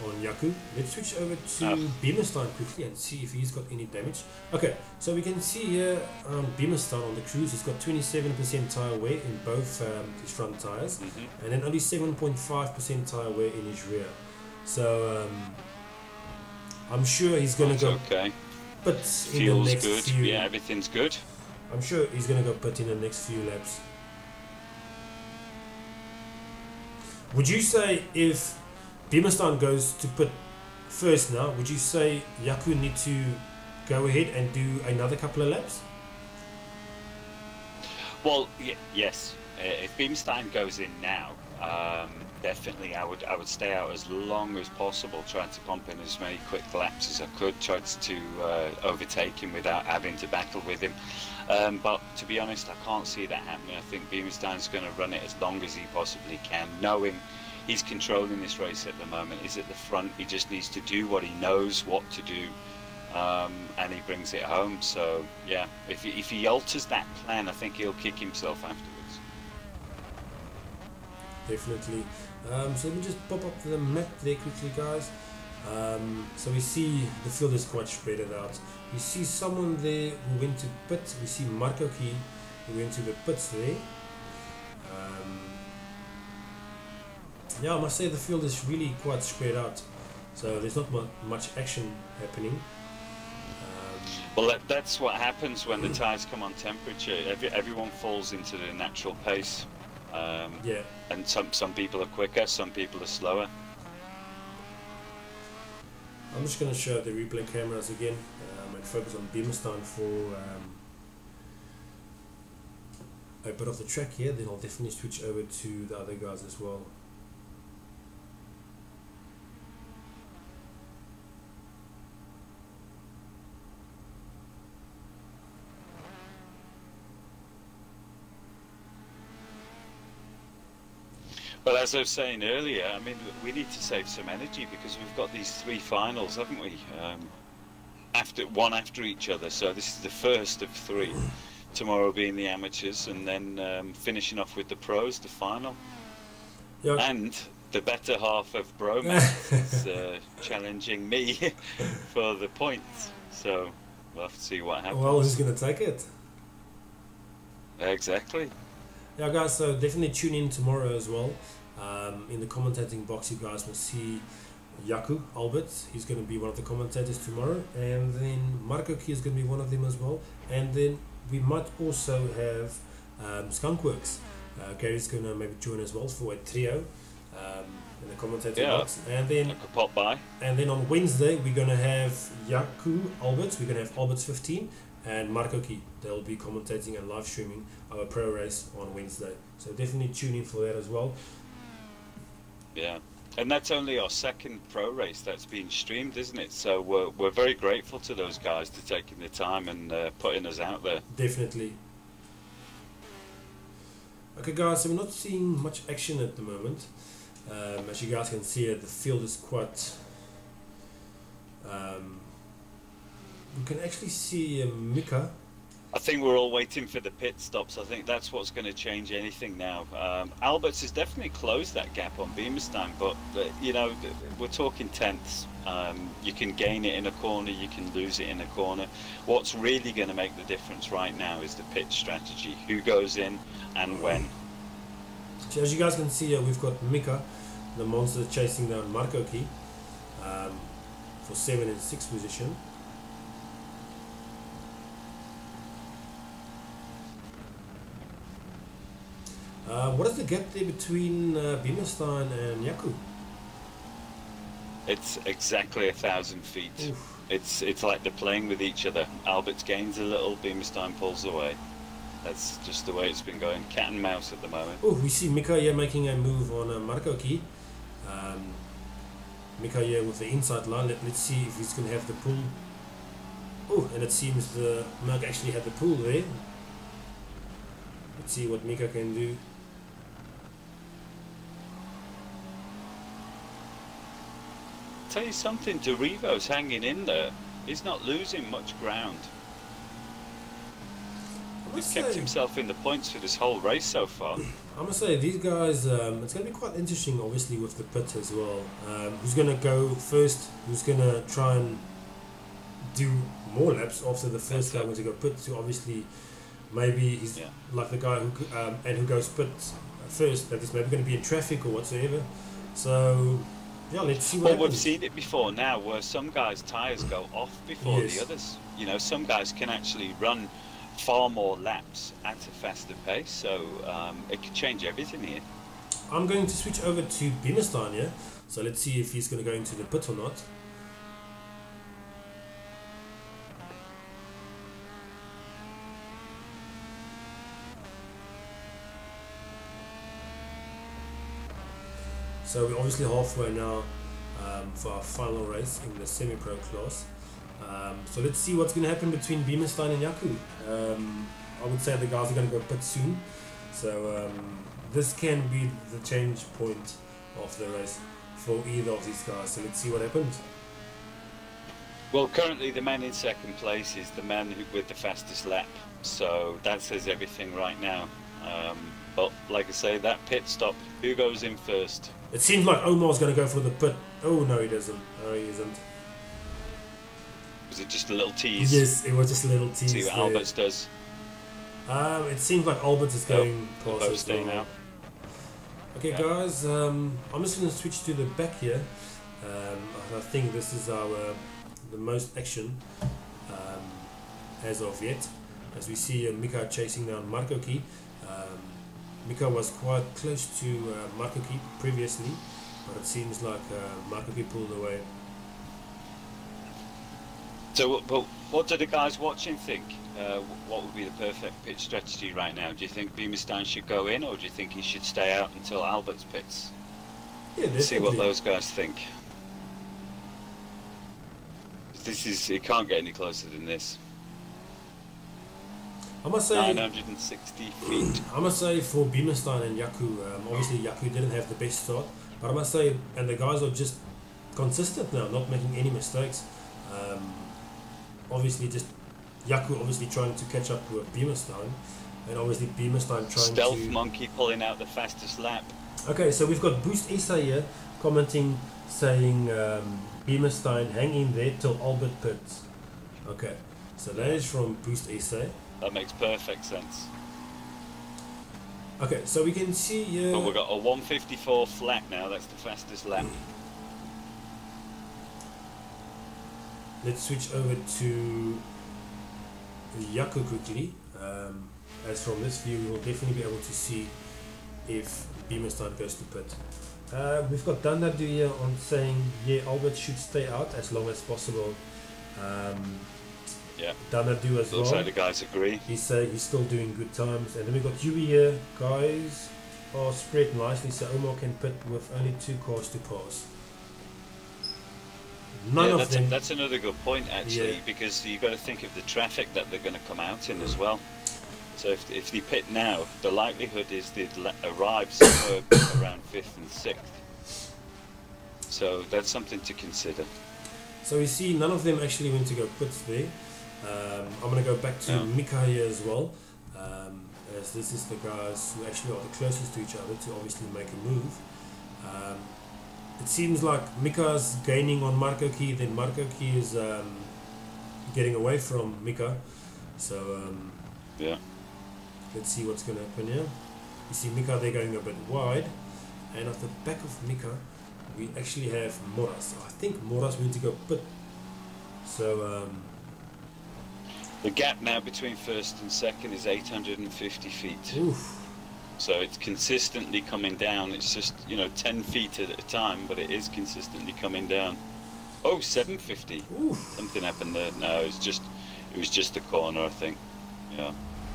on Yaku. Let's switch over to Beamerstein quickly and see if he's got any damage. Okay, so we can see here Beamerstein on the cruise. He's got 27% tyre wear in both his front tyres, and then only 7.5% tyre wear in his rear. So I'm sure he's going to go. Okay. But feels in the next good. few, Yeah, everything's good. I'm sure he's going to go pit in the next few laps. Would you say if Beamerstein goes to pit first now, would you say Yaku need to go ahead and do another couple of laps? Well, yes. If Beamstein goes in now, definitely I would stay out as long as possible, trying to pump in as many quick laps as I could, try to overtake him without having to battle with him. But to be honest, I can't see that happening. I think Beamerstein's going to run it as long as he possibly can, knowing he's controlling this race at the moment. He's at the front. He just needs to do what he knows what to do, and he brings it home. So yeah, if he alters that plan, I think he'll kick himself afterwards. Definitely. So let me just pop up the map there quickly, guys. So we see the field is quite spread out. We see someone there who went to pit. We see Marco Key who went to the pits there. Yeah, I must say the field is really quite spread out. So there's not much action happening. Well, that's what happens when the tyres come on temperature. Everyone falls into the natural pace. Yeah. And some people are quicker, some people are slower. I'm just going to show the replay cameras again and focus on Beamerstein for a bit of the track here. Then I'll definitely switch over to the other guys as well. Well, as I was saying earlier, I mean, we need to save some energy because we've got these 3 finals, haven't we? One after each other. So this is the first of 3. Tomorrow being the amateurs, and then finishing off with the pros, the final. Yeah. And the better half of Bromance is challenging me for the points. So we'll have to see what happens. Well, who's going to take it? Exactly. Yeah, guys, so definitely tune in tomorrow as well. In the commentating box, you guys will see Yaku Albert. He's going to be one of the commentators tomorrow. And then Marco Key is going to be one of them as well. And then we might also have Skunkworks. Gary's going to maybe join as well for a trio in the commentating box. And then I could pop by. And then on Wednesday, we're going to have Yaku Albert. We're going to have Albert's 15. And Marco Key. They'll be commentating and live streaming our pro race on Wednesday. So definitely tune in for that as well. Yeah, and that's only our second pro race that's being streamed, isn't it? So we're very grateful to those guys for taking the time and putting us out there. Definitely. Okay, guys, so we're not seeing much action at the moment. As you guys can see, the field is quite... we can actually see Mika. I think we're all waiting for the pit stops. I think that's what's going to change anything now. Alberts has definitely closed that gap on Beamerstein, but you know, we're talking tenths. You can gain it in a corner, you can lose it in a corner. What's really going to make the difference right now is the pit strategy. Who goes in and when. So as you guys can see, we've got Mika, the monster, chasing down Marco Key for 7 and 6 position. What is the gap there between Beamerstein and Yaku? It's exactly 1,000 feet. Oof. It's like they're playing with each other. Albert gains a little, Beamerstein pulls away. That's just the way it's been going. Cat and mouse at the moment. Oh, we see Mika here making a move on Marco Key. Mika here with the inside line. Let's see if he's going to have the pull. Oh, and it seems the Merc actually had the pull there. Let's see what Mika can do. Tell you something, Derivo's hanging in there. He's not losing much ground. He's kept himself in the points for this whole race so far. I must say, these guys, it's going to be quite interesting, obviously, with the pit as well. Who's going to go first? Who's going to try and do more laps after the first guy going to go pit? So obviously, maybe he's like the guy who goes pit first, that is maybe going to be in traffic or whatsoever. So yeah, let's see what Well, happens. we've seen it before now, where some guys' tyres go off before Yes. the others. You know, some guys can actually run far more laps at a faster pace, so it could change everything here. I'm going to switch over to Beamerstein here. So let's see if he's going to go into the pit or not. So we're obviously halfway now for our final race in the semi-pro class. So let's see what's going to happen between Beamerstein and Yaku. I would say the guys are going to go pit soon. So this can be the change point of the race for either of these guys. So let's see what happens. Well, currently the man in second place is the man with the fastest lap, so that says everything right now. But like I say, that pit stop, who goes in first? It seems like Omar's going to go for the pit. Oh no, he doesn't. No, he isn't. Was it just a little tease? Yes, it was just a little tease. See what there. Alberts does. It seems like Albert is going past both us stay now. Okay, Yeah. guys, I'm just going to switch to the back here. I think this is the most action as of yet. As we see Mika chasing down Marco Key. Mika was quite close to Marco Key previously, but it seems like Marco Key pulled away. So, but what do the guys watching think? What would be the perfect pit strategy right now? Do you think Beamerstein should go in, or do you think he should stay out until Alberts pits? Yeah, definitely. See what those guys think. It can't get any closer than this. I must say, 960 feet. I must say for Beamerstein and Yaku, obviously Yaku didn't have the best start, but I must say, and the guys are just consistent now, not making any mistakes. Obviously, just Yaku obviously trying to catch up with Beamerstein, and obviously Beamerstein trying Stealth to. Monkey pulling out the fastest lap. Okay, so we've got Boost Issa here commenting, saying Beamerstein hang in there till Albert pits. Okay, so that is from Boost Issa. That makes perfect sense. Okay, so we can see here. But we've got a 154 flat now. That's the fastest lap. Let's switch over to Yaku quickly. As from this view, we will definitely be able to see if Beamerstein goes to pit. We've got Dandadu here on saying, yeah, Albert should stay out as long as possible. Yeah. Dandadu as Looks well. like the guys agree. He's saying he's still doing good times. And then we've got Yui here. Guys are spread nicely, so Omar can pit with only 2 cars to pass. None of them. That's another good point, actually, Yeah. because you've got to think of the traffic that they're going to come out in as well. So if they pit now, the likelihood is they'd arrive somewhere around 5th and 6th. So that's something to consider. So we see none of them actually went to go pits there. I'm going to go back to Mika here as well, as this is the guys who actually are the closest to each other to obviously make a move. It seems like Mika's gaining on Marco Key, then Marco Key is getting away from Mika. So yeah, let's see what's going to happen here. You see Mika there going a bit wide, and at the back of Mika we actually have Moras. I think Moras went to go pit. So the gap now between first and second is 850 feet. oof. So it's consistently coming down. It's just, 10 feet at a time, but it is consistently coming down. Oh, 750. Oof. Something happened there. No, it was just the corner, I think. Yeah.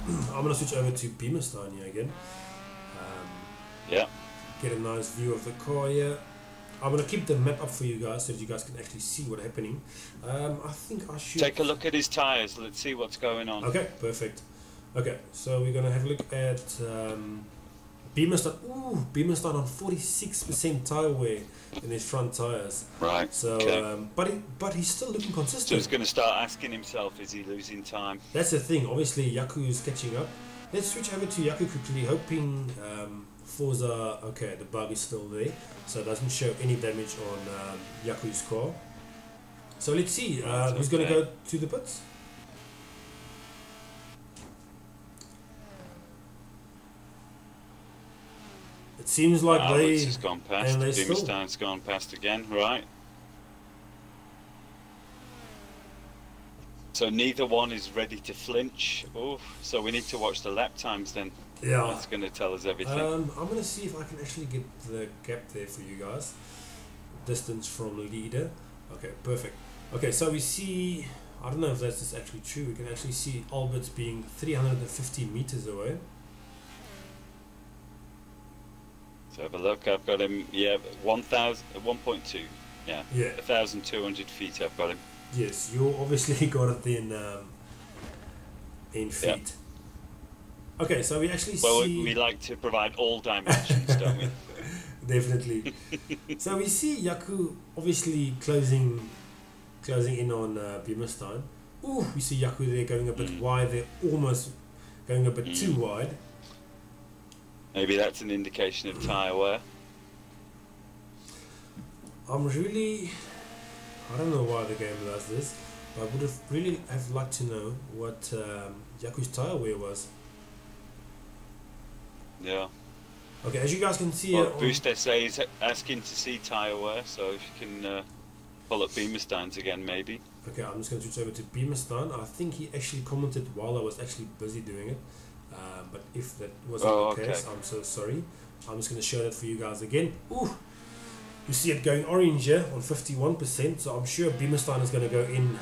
I'm going to switch over to Beamerstein here again. Yeah. Get a nice view of the car here. I'm going to keep the map up for you guys so that you guys can actually see what's happening. I think I should... Take a look at his tyres. Let's see what's going on. Okay, perfect. Okay, so we're going to have a look at Beamerstein. Ooh, Beamerstein on 46% tyre wear in his front tyres. Right. So, okay. But he's still looking So consistent. he's going to start asking himself, is he losing time? That's the thing. Obviously, Yaku is catching up. Let's switch over to Yaku quickly, hoping Forza... Okay, the bug is still there, so it doesn't show any damage on Yaku's car. So let's see who's going to go to the pits. It seems like Alex has gone past. and they still. Beamerstein's gone past again, right? So neither one is ready to flinch. Oh, so we need to watch the lap times then. Yeah. That's going to tell us everything. I'm going to see if I can actually get the gap there for you guys. Distance from leader. Okay, perfect. Okay, so we see, I don't know if that's actually true, we can actually see Albert being 350 meters away. So have a look, I've got him, yeah, 1.2, yeah, 1,200 feet I've got him. Yes, you obviously got it in feet. Yep. Okay, so we actually see... Well, we like to provide all dimensions, don't we? Definitely. So we see Yaku obviously closing in on Beamerstein. Ooh, we see Yaku there going a bit wide. They're almost going a bit too wide. Maybe that's an indication of tyre wear. I don't know why the game does this, but I would have really liked to know what Yaku's tyre wear was. Yeah. Okay, as you guys can see... Well, Boost SA is asking to see tyre wear, so if you can pull up Beamerstein's again, maybe. Okay, I'm just going to switch over to Beamerstein. I think he actually commented while I was actually busy doing it. But if that wasn't the case, I'm so sorry. I'm just going to show that for you guys again. Ooh, you see it going orange here on 51%, so I'm sure Beamerstein is going to go in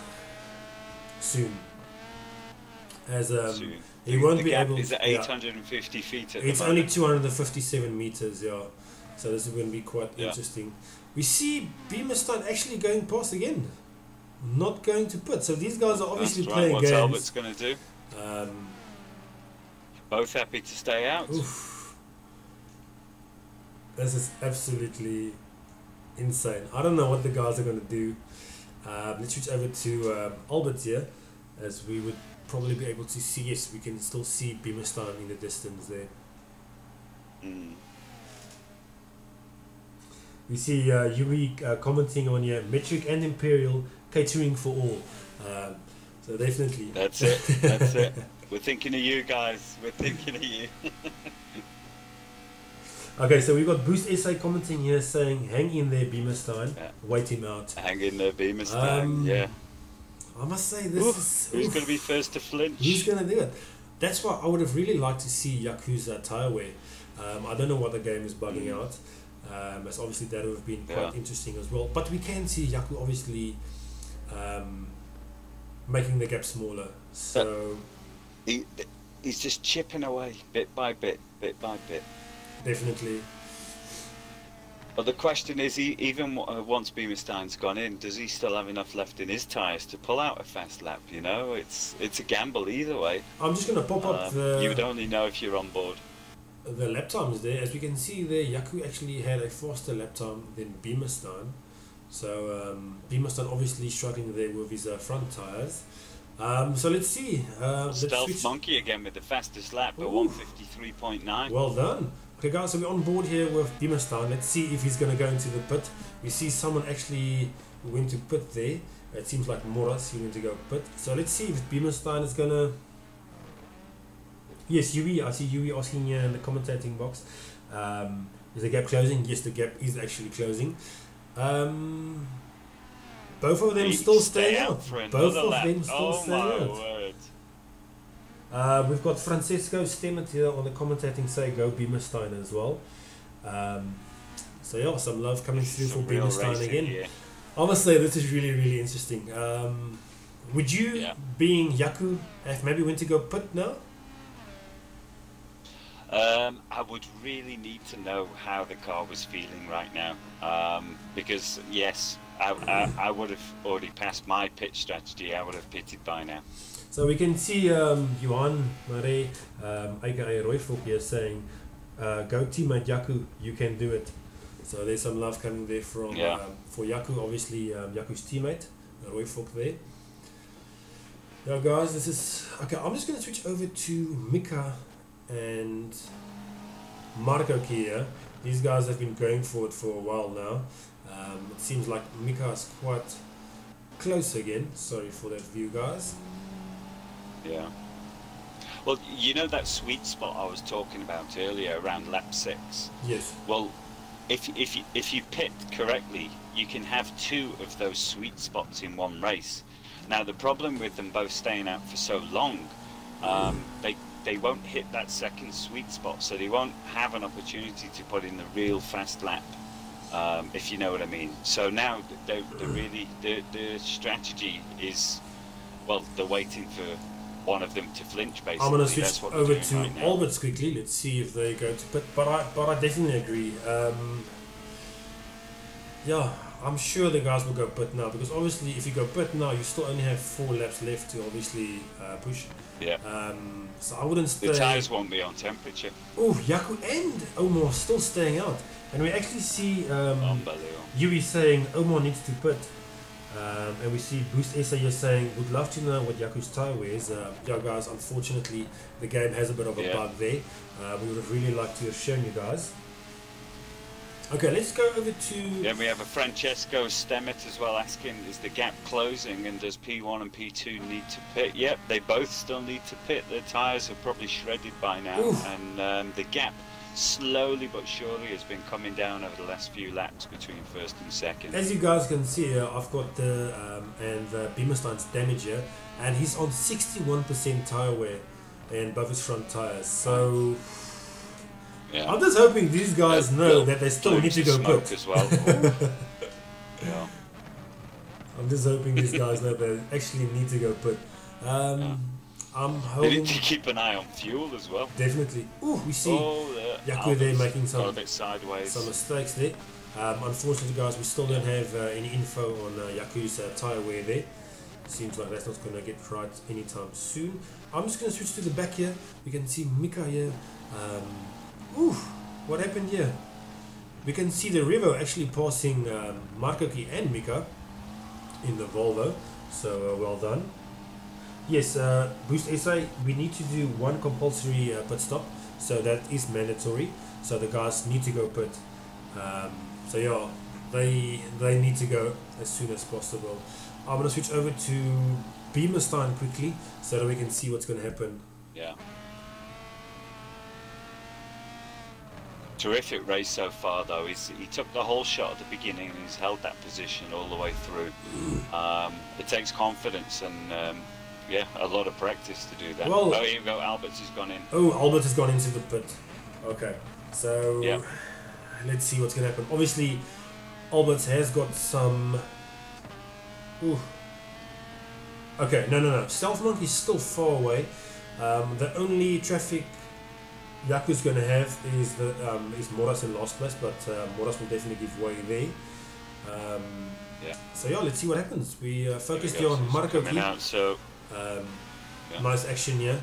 soon. As soon. He won't be able. Is it 850 feet? It's only 257 meters, yeah. So this is going to be quite interesting. We see Beamerstein actually going past again, not going to pit. So these guys are obviously playing What's games. Albert's going to do? Both happy to stay out. Oof. This is absolutely insane. I don't know what the guys are going to do. Let's switch over to Albert here, as we would probably be able to see. Yes, we can still see Beamerstein in the distance there. We see Yuri commenting on here, Metric and Imperial catering for all. So definitely. That's it. That's it. We're thinking of you guys. We're thinking of you. Okay, so we've got Boost SA commenting here saying, hang in there, Beamerstein. Wait him out. Hang in there, Beamerstein. Yeah. I must say, this is... Who's going to be first to flinch? Who's going to do it? That's why I would have really liked to see Yaku's tyre wear. I don't know what the game is bugging out. As obviously that would have been quite interesting as well. But we can see Yaku obviously making the gap smaller. So he's just chipping away bit by bit, bit by bit. Definitely. But the question is, even once Beamerstein's gone in, does he still have enough left in his tyres to pull out a fast lap? You know, it's a gamble either way. I'm just going to pop up the... You would only know if you're on board. The lap times there. As we can see there, Yaku actually had a faster lap time than Beamerstein. So Beamerstein obviously struggling there with his front tyres. So let's see. Stealth Monkey again with the fastest lap at 153.9. Well done. Okay guys, so we're on board here with Beamerstein. Let's see if he's going to go into the pit. We see someone actually went to pit there. It seems like Moras, he went to go pit. So let's see if Beamerstein is going to... Yes, Yui, I see Yui asking here in the commentating box. Is the gap closing? Yes, the gap is actually closing. Both of them still staying out. Both of them still staying out. We've got Francesco Stemmet here on the commentating say go Beamerstein as well. So yeah, some love coming through for Beamerstein again. Here. I must say this is really, really interesting. Would you, being Yaku, have maybe went to go pit now? I would really need to know how the car was feeling right now, because yes, I would have already passed my pit strategy. I would have pitted by now. So we can see Johan Mare, aka Royfok here, saying, "Go teammate Yaku, you can do it." So there's some love coming there from for Yaku, obviously Yaku's teammate, Royfok there. Now guys, this is okay. I'm just going to switch over to Mika and Marco Kia. These guys have been going for it for a while now. It seems like Mika is quite close again. Sorry for that view, guys. Yeah. Well, you know that sweet spot I was talking about earlier around lap 6? Yes. Well, if you pit correctly, you can have 2 of those sweet spots in one race. Now the problem with them both staying out for so long, they won't hit that second sweet spot, so they won't have an opportunity to put in the real fast lap, if you know what I mean. So now the strategy is, well, they're waiting for one of them to flinch, basically. I'm going to switch over to right Alberts quickly. Let's see if they go to pit. But I definitely agree. Yeah, I'm sure the guys will go pit now, because obviously if you go pit now, you still only have 4 laps left to obviously push. Yeah. So I wouldn't stay. The tyres won't be on temperature. Oh, Yaku and Omar still staying out. And we actually see Yui saying Omar needs to pit. And we see Boost SA here saying, would love to know what Yaku's tyre wears. Yeah, guys, unfortunately, the game has a bit of a bug there. We would have really liked to have shown you guys. Okay, let's go over to... Yeah, we have a Francesco Stemmet as well asking, is the gap closing and does P1 and P2 need to pit? Yep, they both still need to pit. Their tyres are probably shredded by now. Oof. And the gap slowly but surely has been coming down over the last few laps between first and second. As you guys can see here, I've got the Beamerstein's damage here, and he's on 61% tyre wear in both his front tyres. So... Yeah. I'm just hoping these guys know that they still need to go pit as well. Yeah. I'm just hoping these guys know they actually need to go pit. I'm hoping they need to keep an eye on fuel as well. Definitely. Ooh, we see Yaku there making some a bit sideways. Some mistakes there. Unfortunately, guys, we still don't have any info on Yaku's tyre wear there. Seems like that's not going to get right anytime soon. I'm just going to switch to the back here. We can see Mika here. Ooh, what happened here? We can see the Revo actually passing Markoki and Mika in the Volvo, so well done. Yes, Boost SA, we need to do 1 compulsory pit stop, so that is mandatory, so the guys need to go pit. So yeah, they need to go as soon as possible. I'm going to switch over to Beamerstein quickly, so that we can see what's going to happen. Yeah. Terrific race so far, though. He took the whole shot at the beginning and he's held that position all the way through. It takes confidence and yeah, a lot of practice to do that. Well, oh, here we go. Alberts has gone in. Oh, Albert has gone into the pit. Okay, so yeah. Let's see what's going to happen. Obviously, Alberts has got some... Ooh. Okay, no. Stealth Monk is still far away. The only traffic Yaku's going to have is Moras in last place, but Moras will definitely give way there. Yeah. So yeah, let's see what happens. We focused here on Markoki. So nice action here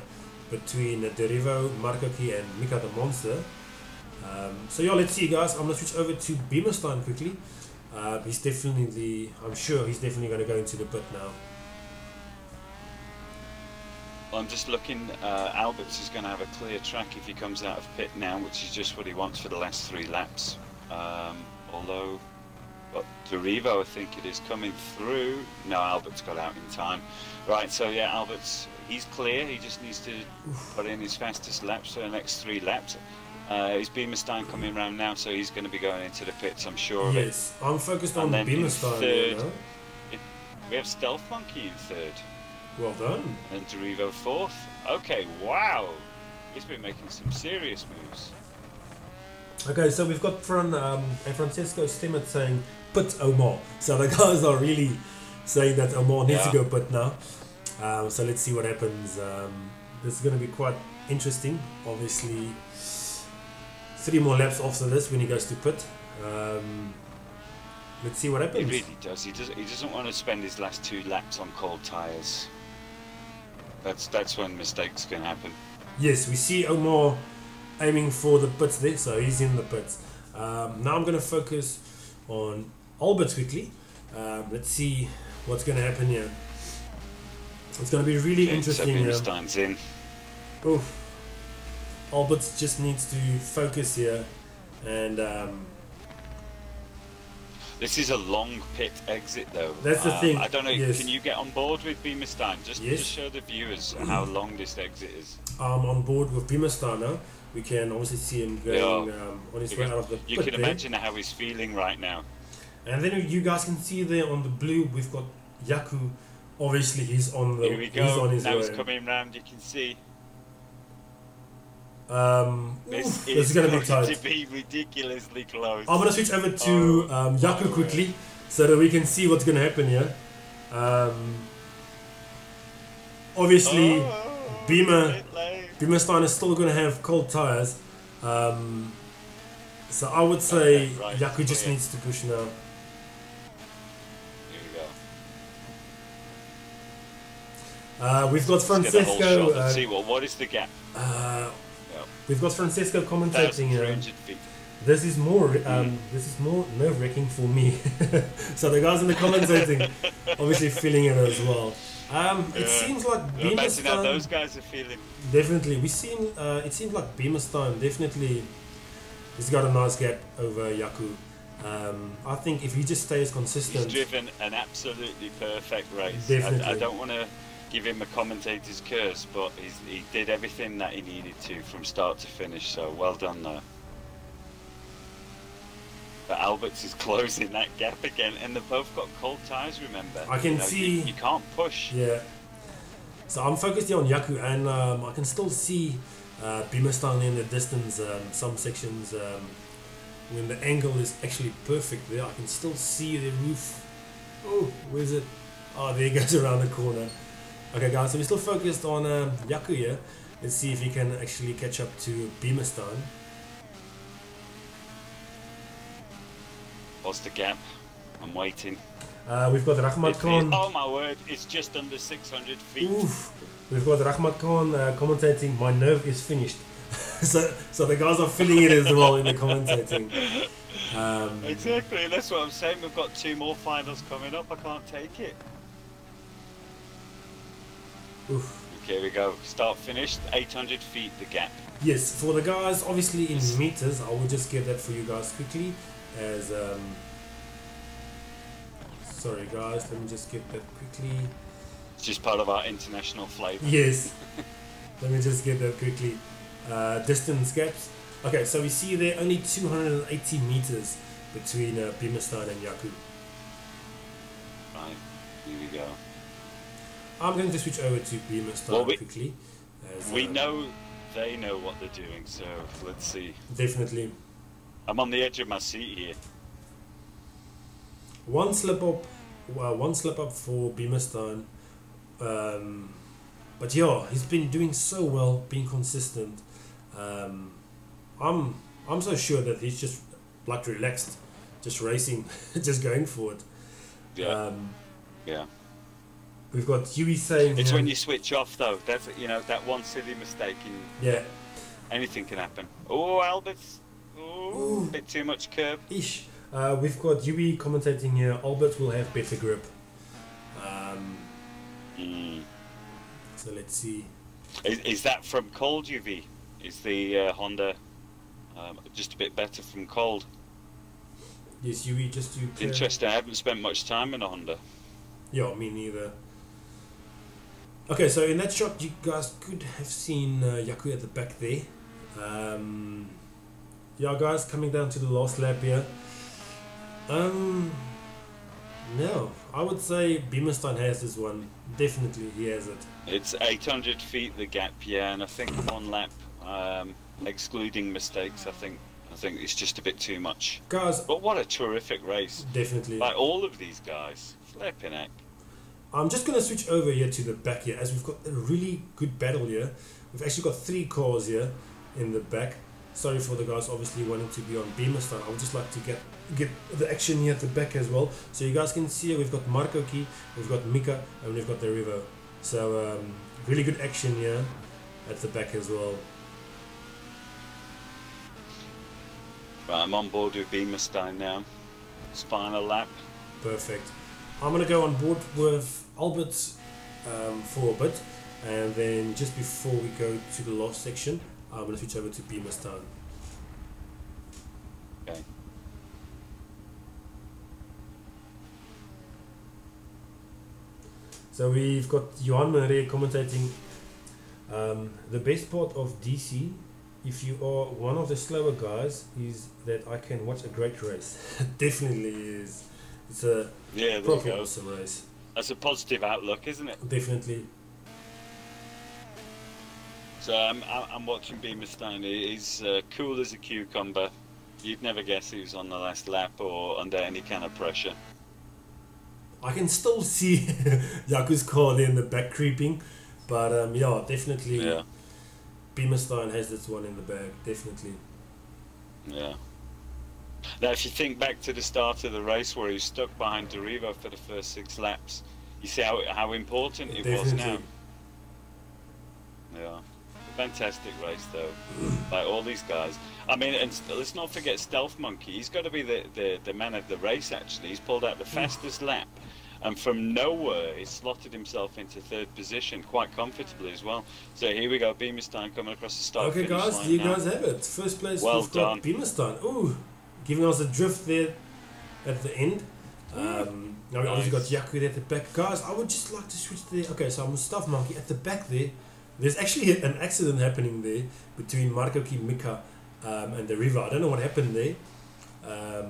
between Derivo, Markoki and Mika the Monster. So yeah, let's see, guys. I'm going to switch over to Beamerstein quickly. He's definitely I'm sure he's definitely going to go into the pit now. I'm just looking, Alberts is going to have a clear track if he comes out of pit now, which is just what he wants for the last 3 laps. Although, Derivo, I think it is coming through. No, Alberts got out in time. Right, so yeah, Alberts, he's clear. He just needs to put in his fastest laps for the next 3 laps. Is Beamerstein coming around now, so he's going to be going into the pits, I'm sure of it. Yes, I'm focused on Beamerstein. We have Stealth Monkey in 3rd. Well done. And Derivo 4th. Okay, wow. He's been making some serious moves. Okay, so we've got Francesco Stemmet saying, put Omar. So the guys are really saying that Omar needs to go pit now. So let's see what happens. This is going to be quite interesting. Obviously, 3 more laps after this when he goes to pit. Let's see what happens. He really does. He doesn't want to spend his last 2 laps on cold tyres. That's when mistakes can happen. Yes, we see Omar aiming for the pits there, so he's in the pits. Now I'm going to focus on Albert quickly. Let's see what's going to happen here. It's going to be really interesting. So in. Oh, Albert just needs to focus here and. This is a long pit exit, though. That's the thing. I don't know. Yes. Can you get on board with Beamerstein? Just Yes. show the viewers how long this exit is. On board with Beamerstein now. We can obviously see him going on his way out of the You pit can there. imagine how he's feeling right now. And then you guys can see there on the blue, we've got Yaku. Obviously, he's on the. Here we go. He's on his Now way. he's coming round. You can see. This is going to be tight. To be ridiculously close. I'm going to switch over to Yaku quickly so that we can see what's going to happen here. Obviously, Beamerstein is still going to have cold tires. So I would say right, Yaku just needs to push now. Here we go. We've got Let's get the whole Francesco. shot and see what is the gap? We've got Francesco commentating. 1,300 feet. This is more nerve-wracking for me. So the guys in the commentating obviously feeling it as well. It seems like Imagine how Beamerstein those guys are feeling. definitely. It seems like Beamerstein definitely has got a nice gap over Yaku. I think if he just stays consistent, He's driven an absolutely perfect race. Definitely. I don't want to give him a commentator's curse, but he did everything that he needed to from start to finish, so well done there. But Alberts is closing that gap again, and they've both got cold tyres, remember. I can see. You can't push. Yeah. So I'm focused here on Yaku, and I can still see Beamerstein in the distance. Some sections, when the angle is actually perfect there, I can still see the roof. Oh, where is it? Oh, there it goes around the corner. Okay, guys, so we're still focused on Yaku here. Let's see if he can actually catch up to Beamerstein. What's the gap? I'm waiting. We've got Rahmat Khan. Oh my word, it's just under 600 feet. Oof. We've got Rahmat Khan commentating. My nerve is finished. so the guys are feeling it as well in the commentating. Exactly, that's what I'm saying. We've got 2 more finals coming up. I can't take it. Oof. Okay, we go. Start finished. 800 feet the gap. Yes, for the guys, obviously in meters, I will just get that for you guys quickly. As sorry guys, let me just get that quickly. It's just part of our international flavour. Yes, let me just get that quickly. Distance gaps. Okay, so we see there only 280 meters between Beamerstein and Yaku. Right, here we go. I'm going to switch over to Beamerstein quickly. As, we know they know what they're doing, so let's see. Definitely. I'm on the edge of my seat here. One slip up for Beamerstein. But yeah, he's been doing so well, being consistent. I'm so sure that he's just like relaxed, just racing, just going for it. Yeah. Yeah. We've got Huey saying it's when you switch off though. That's that one silly mistake in anything can happen. Oh, Albert's a bit too much curb. Ish. We've got Huey commentating here. Albert will have better grip. So let's see. Is that from cold UV? Is the Honda just a bit better from cold? Yes, Huey, just to clear. Interesting. I haven't spent much time in a Honda. Yeah, me neither. Okay, so in that shot, you guys could have seen Yaku at the back there. Yeah, guys, coming down to the last lap here. No, I would say Beamerstein has this one. Definitely, he has it. It's 800 feet the gap, yeah, and I think one lap, excluding mistakes, I think it's just a bit too much. Guys, but what a terrific race! Definitely. By all of these guys, flipping heck. I'm just going to switch over here to the back here, as we've got a really good battle here. We've actually got 3 cars here in the back. Sorry for the guys obviously wanting to be on Beamerstein. I would just like to get the action here at the back as well. So you guys can see we've got Marco Key, we've got Mika, and we've got the Rivo. So really good action here at the back as well. Right, I'm on board with Beamerstein now. It's final lap. Perfect. I'm going to go on board with Albert for a bit, and then just before we go to the last section, I'm going to switch over to Beamerstein. Okay. So we've got Johan Marais commentating. The best part of DC, if you are one of the slower guys, is that I can watch a great race. Definitely is. It's a proper awesome race. That's a positive outlook, isn't it? Definitely. So I'm watching Beamerstein. He's cool as a cucumber. You'd never guess he was on the last lap or under any kind of pressure. I can still see Jaco's car there in the back creeping, but yeah, definitely. Yeah. Beamerstein has this one in the bag, definitely. Yeah. Now, if you think back to the start of the race where he was stuck behind Derivo for the first 6 laps, you see how important it was now. Yeah. Fantastic race, though. Like all these guys. I mean, and let's not forget Stealth Monkey. He's got to be the man of the race, actually. He's pulled out the fastest lap. And from nowhere, he slotted himself into 3rd position quite comfortably as well. So here we go, Beamerstein coming across the start. Okay, guys, line you now. guys have it. First place, Well we've got done. Beamerstein. Ooh, giving us a drift there at the end. Now we obviously got Jaco there at the back. Guys, I would just like to switch there. Okay, so I'm Stealth Monkey at the back there. There's actually an accident happening there between Marco Mika and the river. I don't know what happened there. I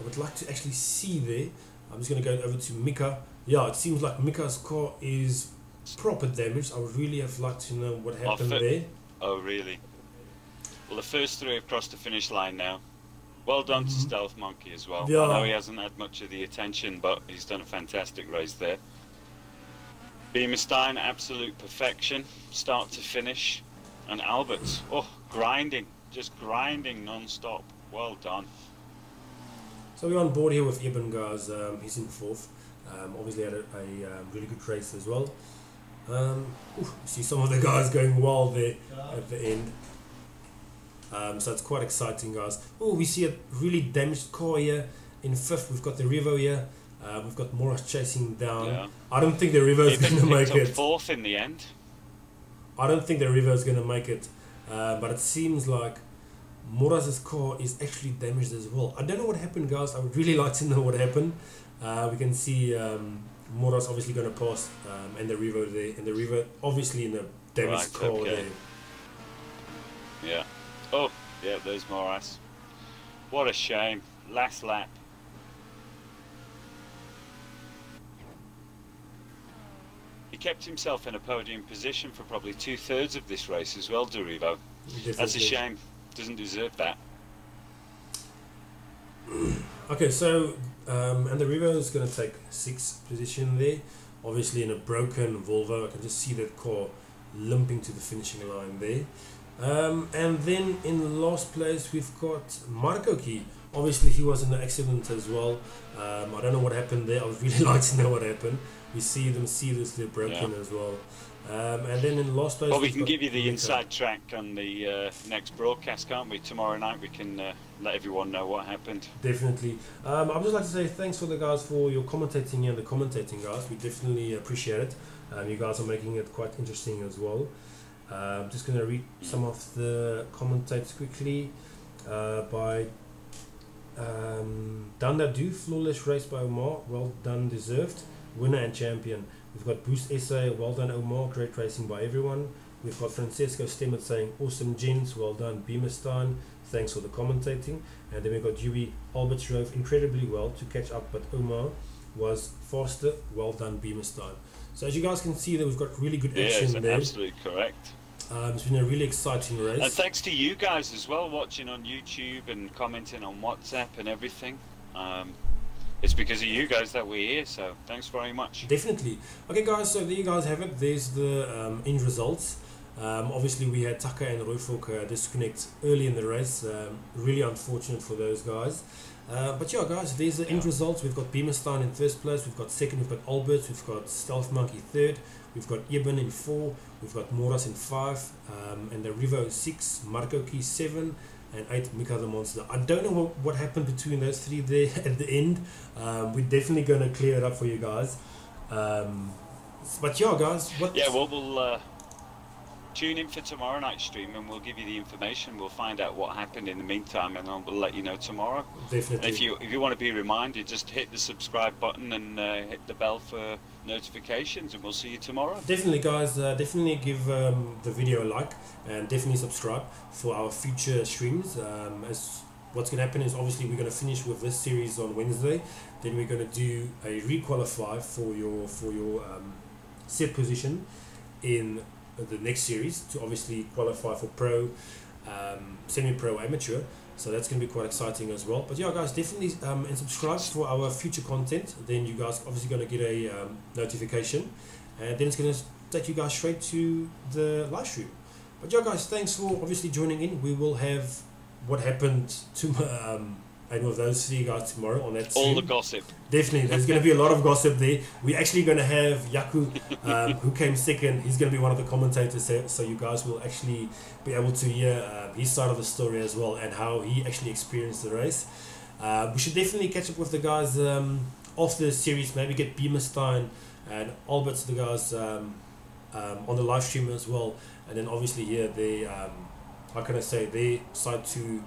would like to actually see there. I'm just going to go over to Mika. Yeah, it seems like Mika's car is proper damaged. I would really have liked to know what happened there. Oh, really? Well, the first 3 have crossed the finish line now. Well done to Stealth Monkey as well. Yeah. I know he hasn't had much of the attention, but he's done a fantastic race there. Beamerstein, absolute perfection, start to finish. And Alberts, oh, grinding, just grinding non-stop. Well done. So we're on board here with Eben, guys. He's in 4th. Obviously had a really good race as well. See some of the guys going wild there at the end. So it's quite exciting, guys. Oh, we see a really damaged car here in 5th. We've got the Revo here. We've got Moras chasing down. Yeah. I don't think the Revo is going to make it. 4th in the end. I don't think the Revo is going to make it. But it seems like Moras' car is actually damaged as well. I don't know what happened, guys. I would really like to know what happened. We can see Moras obviously going to pass and the Revo there. And the Revo obviously in a damaged car there. Yeah. Oh, yeah, there's Moras. What a shame. Last lap. He kept himself in a podium position for probably 2/3 of this race as well, Derivo. That's a shame. Doesn't deserve that. Okay, so and the Revo is going to take 6th position there. Obviously in a broken Volvo. I can just see that car limping to the finishing line there. And then in last place we've got Marco Key. Obviously he was in an accident as well. I don't know what happened there. I would really like to know what happened. We see them seriously broken as well. And then in last place... Well, we can give you the inside track on the next broadcast, can't we? Tomorrow night we can let everyone know what happened. Definitely. I'd just like to say thanks for the guys for your commentating and the commentating, guys. We definitely appreciate it. You guys are making it quite interesting as well. I'm just going to read some of the commentators quickly. By Dandadu, flawless race by Omar, well done, deserved. Winner and champion. We've got Boost Essay, well done Omar, great racing by everyone. We've got Francesco Stemmet saying, awesome gents, well done Beamerstein, thanks for the commentating. And then we've got Yui, Albert drove incredibly well to catch up, but Omar was faster, well done Beamerstein. So as you guys can see, that we've got really good action there. Absolutely correct. It's been a really exciting race. And thanks to you guys as well, watching on YouTube and commenting on WhatsApp and everything. It's because of you guys that we're here, so thanks very much. Definitely. Okay guys, so there you guys have it. There's the end results. Obviously we had Taka and Royfok disconnect early in the race. Really unfortunate for those guys. But yeah guys, there's the end results. We've got Beamerstein in 1st place, we've got 2nd, we've got Albert, we've got Stealth Monkey 3rd, we've got Eben in 4, we've got Moras in 5, and the Revo 6, Marco Key 7, and 8, Mika the Monster. I don't know what happened between those 3 there at the end. We're definitely going to clear it up for you guys. But yeah guys, yeah, well, we'll tune in for tomorrow night's stream, and we'll give you the information. We'll find out what happened in the meantime, and we'll let you know tomorrow. Definitely. And if you want to be reminded, just hit the subscribe button and hit the bell for notifications, and we'll see you tomorrow. Definitely, guys. Definitely give the video a like, and definitely subscribe for our future streams. As what's going to happen is, obviously, we're going to finish with this series on Wednesday. Then we're going to do a requalify for your set position in the next series to obviously qualify for pro, semi-pro, amateur. So that's going to be quite exciting as well. But yeah, guys, definitely and subscribe for our future content. Then you guys obviously going to get a notification, and then it's going to take you guys straight to the live stream. But yeah, guys, thanks for obviously joining in. We will have what happened to and with those see you guys tomorrow on that stream. All the gossip. Definitely, there's going to be a lot of gossip there. We're actually going to have Yaku, who came second. He's going to be one of the commentators, so you guys will actually be able to hear his side of the story as well, and how he actually experienced the race. We should definitely catch up with the guys off the series, maybe get Beamerstein and Albert's the guys on the live stream as well, and then obviously hear their, how can I say, their side to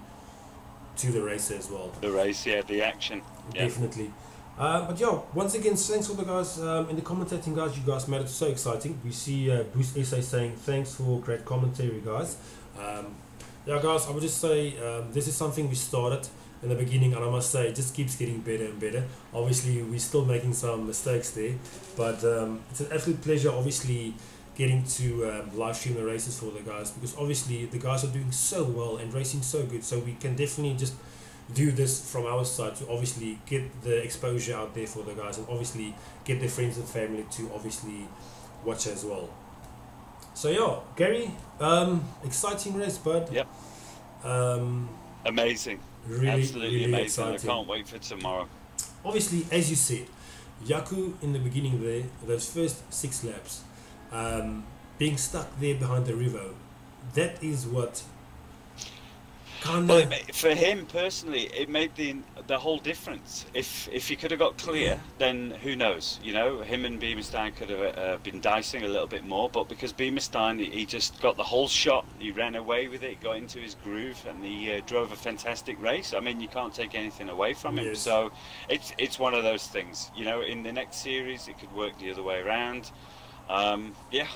the race as well. The race, yeah, the action. Yeah. Definitely. But yeah, once again, thanks for the guys in the commentating, guys. You guys made it so exciting. We see Bruce SA saying thanks for great commentary, guys. Yeah, guys, I would just say this is something we started in the beginning, and I must say it just keeps getting better and better. Obviously, we're still making some mistakes there, but it's an absolute pleasure, obviously, getting to live stream the races for the guys, because obviously the guys are doing so well and racing so good, so we can definitely just do this from our side to obviously get the exposure out there for the guys, and obviously get their friends and family to obviously watch as well. So yeah, Gary, exciting race, bud. Yep. Amazing. Really, absolutely really amazing. exciting. I can't wait for tomorrow. Obviously, as you said, Yaku in the beginning there, those first 6 laps, being stuck there behind the Revo, that is what kind Well, of... for him personally, it made the whole difference. If he could have got clear, then who knows? You know, him and Beamerstein could have been dicing a little bit more. But because Beamerstein, he just got the whole shot. He ran away with it, got into his groove, and he drove a fantastic race. I mean, you can't take anything away from him. Yes. So it's one of those things. You know, in the next series, it could work the other way around. Yeah,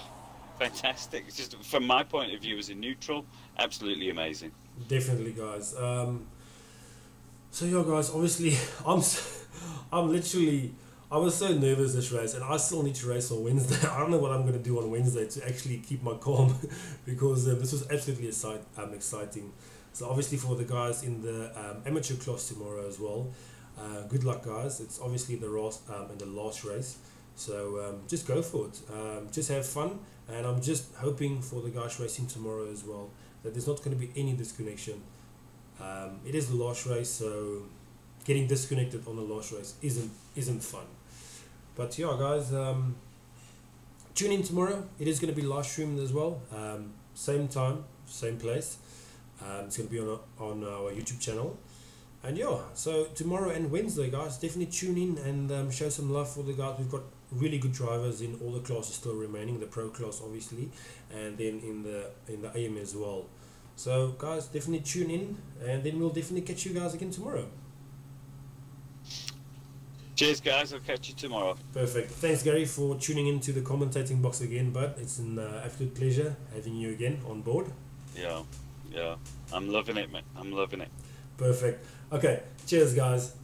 fantastic. It's just from my point of view as a neutral, absolutely amazing. Definitely, guys. So yeah, guys, obviously I'm literally, I was so nervous this race, and I still need to race on Wednesday. I don't know what I'm going to do on Wednesday to actually keep my calm, because this was absolutely exciting. So obviously for the guys in the amateur class tomorrow as well, good luck, guys. It's obviously the last race, so just go for it. Just have fun, and I'm just hoping for the guys racing tomorrow as well that there's not going to be any disconnection. It is the last race, so getting disconnected on the last race isn't fun. But yeah, guys, tune in tomorrow. It is going to be live streamed as well, same time, same place. It's going to be on our YouTube channel. And yeah, so tomorrow and Wednesday, guys, definitely tune in and show some love for the guys. We've got really good drivers in all the classes still remaining, the pro class obviously, and then in the AM as well. So guys, definitely tune in, and then we'll definitely catch you guys again tomorrow. Cheers, guys. I'll catch you tomorrow. Perfect. Thanks, Gary, for tuning into the commentating box again, bud. It's an absolute pleasure having you again on board. Yeah, yeah. I'm loving it, man. I'm loving it. Perfect. Okay, cheers, guys.